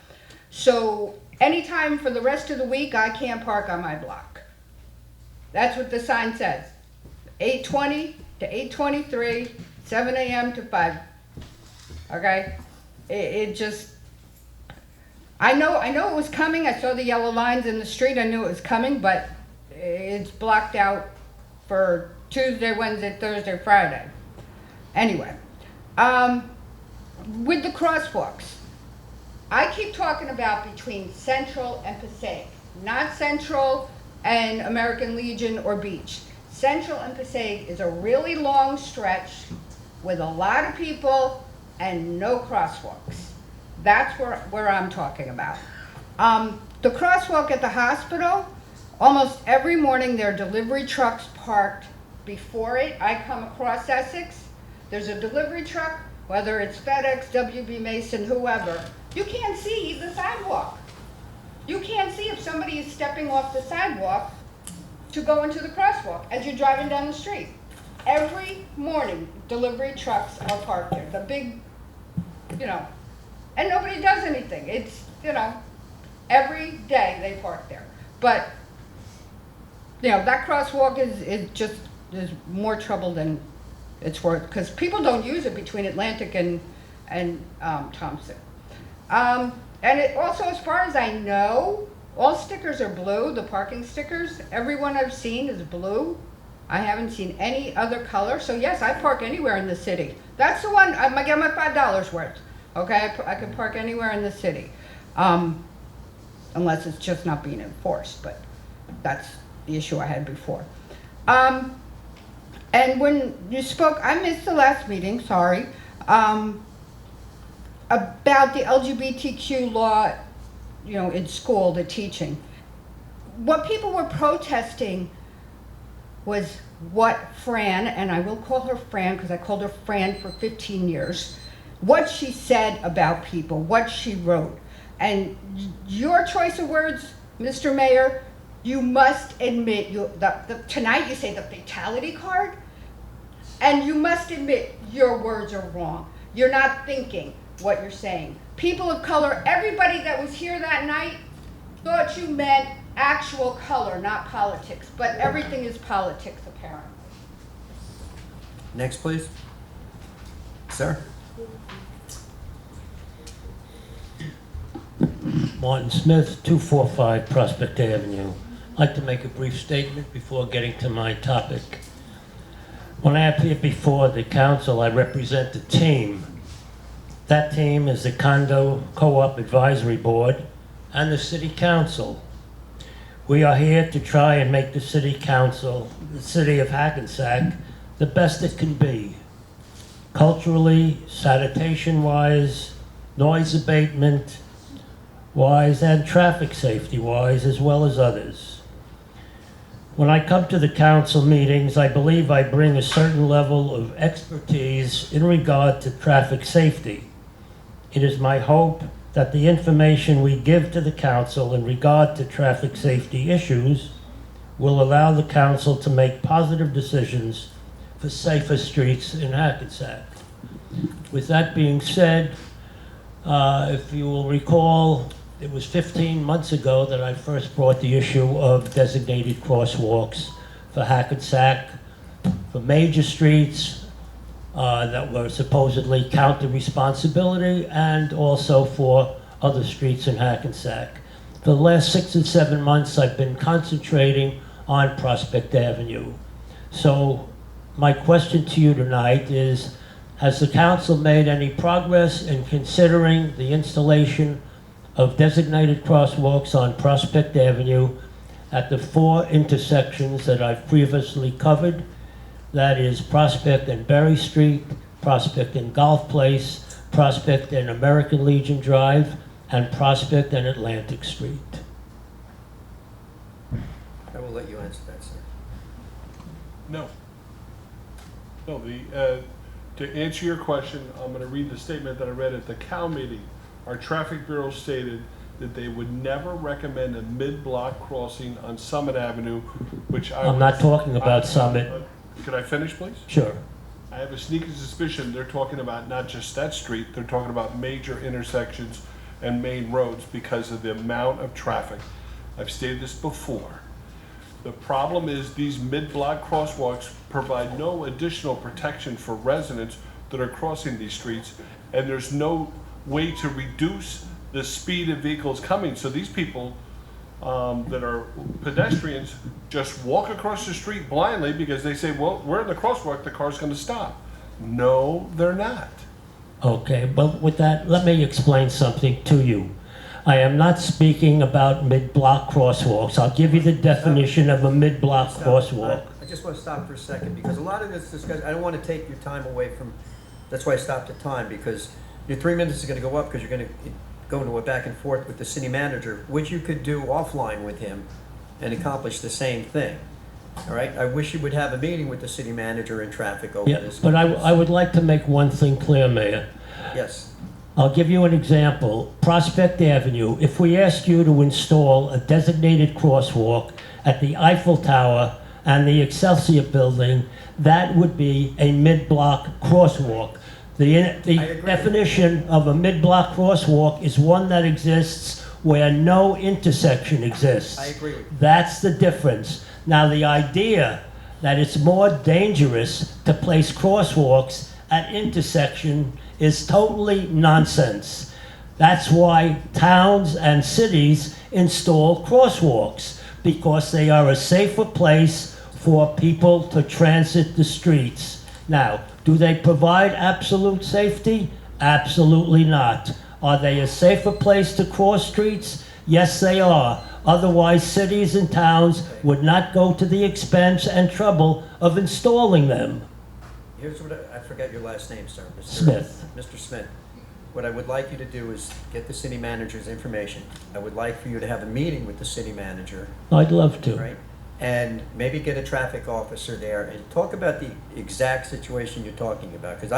so anytime for the rest of the week, I can't park on my block. That's what the sign says. 8:20 to 8:23, 7 a.m. to 5. Okay? It just, I know it was coming. I saw the yellow lines in the street. I knew it was coming, but it's blocked out for Tuesday, Wednesday, Thursday, Friday. Anyway, with the crosswalks, I keep talking about between Central and Passaic, not Central and American Legion or Beach. Central and Passaic is a really long stretch with a lot of people and no crosswalks. That's where I'm talking about. The crosswalk at the hospital, almost every morning there are delivery trucks parked before it. I come across Essex, there's a delivery truck, whether it's FedEx, WB Mason, whoever, you can't see the sidewalk. You can't see if somebody is stepping off the sidewalk to go into the crosswalk as you're driving down the street. Every morning, delivery trucks are parked there. The big, and nobody does anything. It's, every day they park there. But, that crosswalk is more trouble than it's worth, because people don't use it between Atlantic and Thompson. And it also, as far as I know, all stickers are blue, the parking stickers. Every one I've seen is blue. I haven't seen any other color, so yes, I park anywhere in the city. That's the one, I get my $5 worth, okay? I can park anywhere in the city. Unless it's just not being enforced, but that's the issue I had before. And when you spoke, I missed the last meeting, sorry, about the LGBTQ law, you know, in school, the teaching. What people were protesting was what Fran, and I will call her Fran because I called her Fran for 15 years, what she said about people, what she wrote. And your choice of words, Mr. Mayor, you must admit, tonight you say the fatality card, and you must admit your words are wrong. You're not thinking what you're saying. People of color, everybody that was here that night thought you meant actual color, not politics, but everything is politics apparently. Next, please. Sir? Martin Smith, 245 Prospect Avenue. I'd like to make a brief statement before getting to my topic. When I appear before the council, I represent the team. That team is the Condo Co-op Advisory Board and the City Council. We are here to try and make the City Council, the City of Hackensack, the best it can be. Culturally, sanitation-wise, noise abatement-wise, and traffic safety-wise, as well as others. When I come to the council meetings, I believe I bring a certain level of expertise in regard to traffic safety. It is my hope that the information we give to the council in regard to traffic safety issues will allow the council to make positive decisions for safer streets in Hackensack. With that being said, if you will recall, it was 15 months ago that I first brought the issue of designated crosswalks for Hackensack, for major streets that were supposedly county responsibility, and also for other streets in Hackensack. For the last 6 or 7 months, I've been concentrating on Prospect Avenue. So my question to you tonight is, has the council made any progress in considering the installation of designated crosswalks on Prospect Avenue at the 4 intersections that I've previously covered? That is Prospect and Berry Street, Prospect and Golf Place, Prospect and American Legion Drive, and Prospect and Atlantic Street. I will let you answer that, sir. No. No, to answer your question, I'm going to read the statement that I read at the COW meeting. Our traffic bureau stated that they would never recommend a mid-block crossing on Summit Avenue, which I'm not talking about Summit. Could I finish, please? Sure. I have a sneaking suspicion they're talking about not just that street, they're talking about major intersections and main roads because of the amount of traffic. I've stated this before. The problem is these mid-block crosswalks provide no additional protection for residents that are crossing these streets, and there's no way to reduce the speed of vehicles coming. So these people that are pedestrians just walk across the street blindly because they say, well, we're in the crosswalk, the car's going to stop. No, they're not. Okay, but with that, let me explain something to you. I am not speaking about mid-block crosswalks. I'll give you the definition of a mid-block crosswalk. I just want to stop for a second because a lot of this discussion, I don't want to take your time away from, that's why I stopped at time, because your 3 minutes is going to go up because you're going to go into a back and forth with the city manager, which you could do offline with him and accomplish the same thing. All right, I wish you would have a meeting with the city manager in traffic over this. But I would like to make one thing clear, Mayor. Yes. I'll give you an example. Prospect Avenue, if we ask you to install a designated crosswalk at the Eiffel Tower and the Excelsior Building, that would be a mid-block crosswalk. The definition of a mid-block crosswalk is one that exists where no intersection exists. I agree with you. That's the difference. Now, the idea that it's more dangerous to place crosswalks at intersection is totally nonsense. That's why towns and cities install crosswalks, because they are a safer place for people to transit the streets. Now, do they provide absolute safety? Absolutely not. Are they a safer place to cross streets? Yes, they are. Otherwise, cities and towns would not go to the expense and trouble of installing them. Here's what, I forgot your last name, sir. Mr. Smith. Mr. Smith. What I would like you to do is get the city manager's information. I would like for you to have a meeting with the city manager, I'd love to. right? And maybe get a traffic officer there and talk about the exact situation you're talking about. Because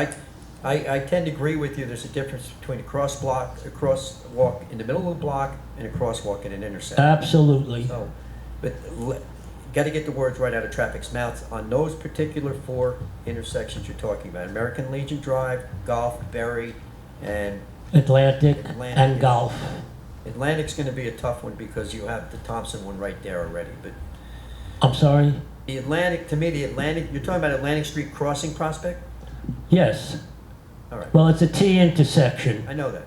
I tend to agree with you, there's a difference between a crosswalk in the middle of the block and a crosswalk at an intersection. Absolutely. So, but got to get the words right out of traffic's mouth on those particular 4 intersections you're talking about. American Legion Drive, Golf, Berry, and Atlantic and Gulf. Atlantic's going to be a tough one because you have the Thompson one right there already. But I'm sorry? the Atlantic, to me, you're talking about Atlantic Street crossing Prospect? Yes. All right. Well, it's a T intersection. I know that.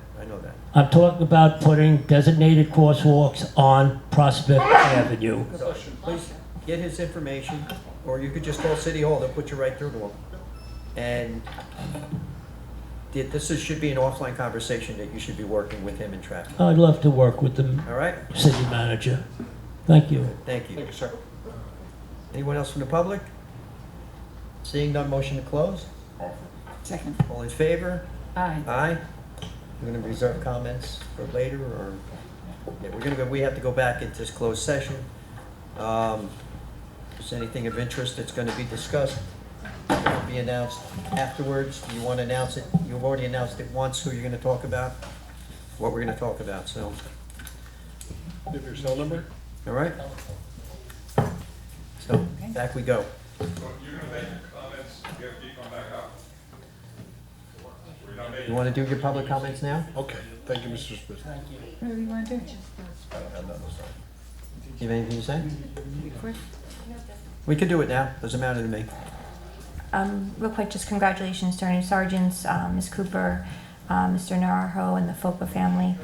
I'm talking about putting designated crosswalks on Prospect Avenue. So, please get his information, or you could just call City Hall, they'll put you right through to him. And this should be an offline conversation that you should be working with him in traffic. I'd love to work with the All right? city manager. Thank you. Thank you. Thank you, sir. Anyone else from the public? Seeing none, motion to close? Second. All in favor? Aye. Aye. We're gonna reserve comments for later, or, yeah, we have to go back into this closed session. If there's anything of interest that's gonna be discussed, it'll be announced afterwards. Do you want to announce it? You've already announced it once, who you're gonna talk about, what we're gonna talk about, so, Give your cell number. all right? So, back we go. You're gonna make your comments after you come back up? You wanna do your public comments now? Okay, thank you, Mr. Smith. What do you want to do? Do you have anything to say? Be quick. We can do it now, doesn't matter to me. Real quick, just congratulations to our new sergeants, Ms. Cooper, Mr. Naranjo, and the FOPA family.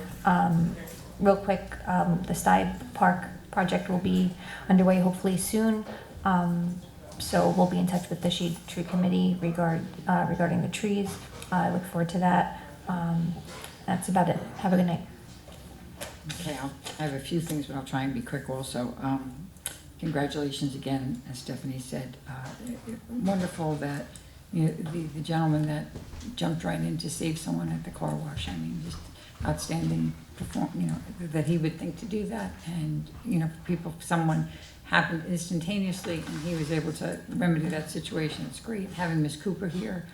Real quick, the Sty Park project will be underway hopefully soon. So we'll be in touch with the Shade Tree Committee regarding the trees. I look forward to that. That's about it. Have a good night. Okay, I have a few things, but I'll try and be quick also. Congratulations again, as Stephanie said. Wonderful that, you know, the gentleman that jumped right in to save someone at the car wash. I mean, just outstanding that he would think to do that. And, you know, someone happened instantaneously and he was able to remedy that situation. It's great having Ms. Cooper here.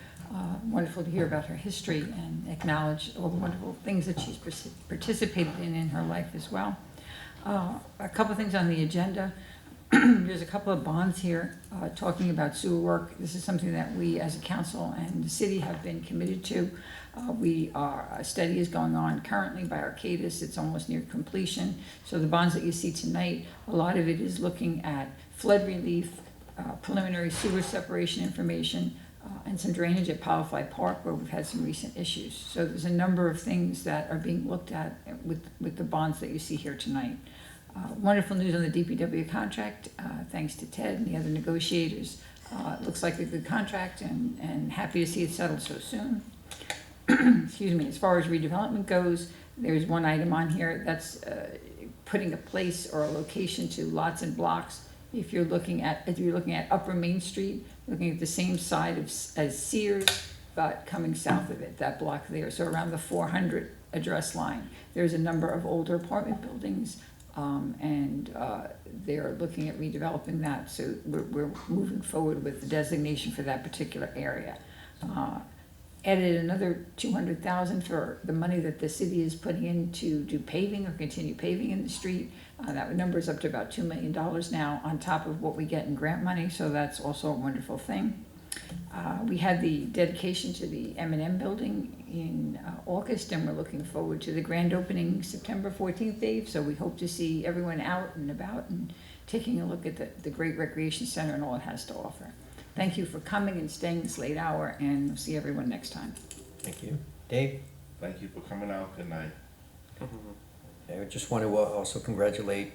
Wonderful to hear about her history and acknowledge all the wonderful things that she's participated in her life as well. A couple things on the agenda. There's a couple of bonds here talking about sewer work. This is something that we as a council and the city have been committed to. A study is going on currently by Arcadis. It's almost near completion. So the bonds that you see tonight, a lot of it is looking at flood relief, preliminary sewer separation information, and some drainage at Powerfly Park where we've had some recent issues. So there's a number of things that are being looked at with the bonds that you see here tonight. Wonderful news on the DPW contract, thanks to Ted and the other negotiators. It looks like a good contract and happy to see it settled so soon. Excuse me, as far as redevelopment goes, there's one item on here that's putting a place or a location to lots and blocks. If you're looking at Upper Main Street, looking at the same side as Sears, but coming south of it, that block there, so around the 400 address line, there's a number of older apartment buildings, and they're looking at redeveloping that, so we're moving forward with the designation for that particular area. Added another $200,000 for the money that the city is putting in to do paving or continue paving in the street. That number is up to about $2 million now on top of what we get in grant money, so that's also a wonderful thing. We had the dedication to the M&M building in August, and we're looking forward to the grand opening September 14th, Dave, so we hope to see everyone out and about and taking a look at the great recreation center and all it has to offer. Thank you for coming and staying this late hour, and we'll see everyone next time. Thank you. Dave? Thank you for coming out. Good night. I just want to also congratulate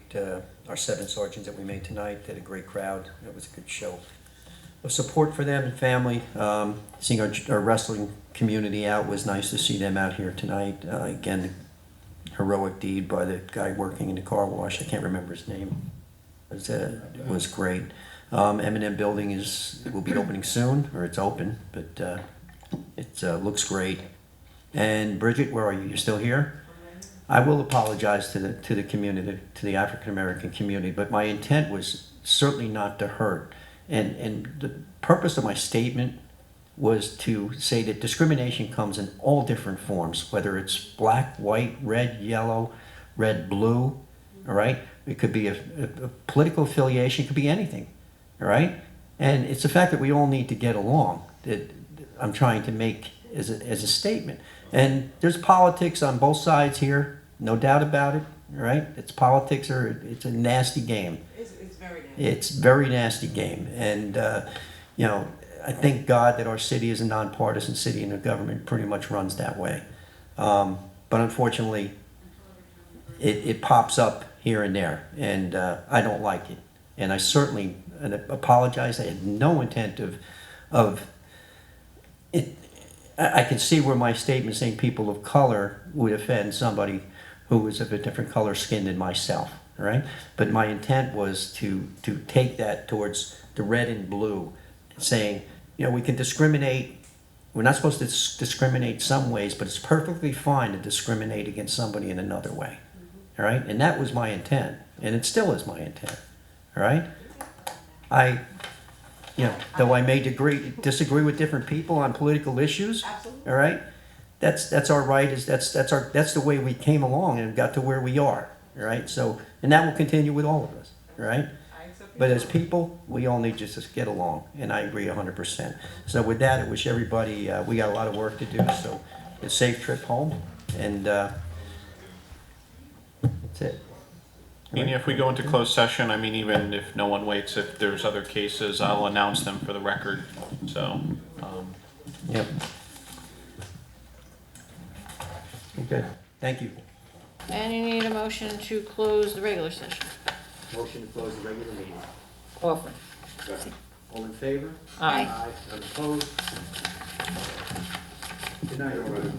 our 7 sergeants that we made tonight. They had a great crowd. It was a good show of support for them and family. Seeing our wrestling community out was nice to see them out here tonight. Again, heroic deed by the guy working in the car wash. I can't remember his name. It was great. M&M building will be opening soon, or it's open, but it looks great. And Bridget, where are you? You're still here? I will apologize to the community, to the African American community, but my intent was certainly not to hurt. And the purpose of my statement was to say that discrimination comes in all different forms, whether it's black, white, red, yellow, red, blue, all right? It could be a political affiliation, it could be anything, all right? And it's the fact that we all need to get along that I'm trying to make as a statement. And there's politics on both sides here, no doubt about it, all right? It's politics, or it's a nasty game. It's very nasty. It's a very nasty game. And, you know, I thank God that our city is a nonpartisan city and the government pretty much runs that way. But unfortunately, it pops up here and there, and I don't like it. And I certainly apologize. I had no intent of it. I can see where my statement saying people of color would offend somebody who was of a different color skin than myself, right? But my intent was to take that towards the red and blue, saying, you know, we can discriminate. We're not supposed to discriminate some ways, but it's perfectly fine to discriminate against somebody in another way, all right? And that was my intent, and it still is my intent, all right? You know, though I may disagree with different people on political issues, all right? That's our right. That's the way we came along and got to where we are, all right? So, and that will continue with all of us, all right? But as people, we all need just to get along, and I agree 100%. So with that, I wish everybody, we got a lot of work to do, so a safe trip home, and that's it. I mean, if we go into closed session, I mean, even if no one waits, if there's other cases, I'll announce them for the record, so. Yep. Okay, thank you. And you need a motion to close the regular session. Motion to close the regular meeting. Offer. All in favor? Aye. None opposed? Good night, everybody.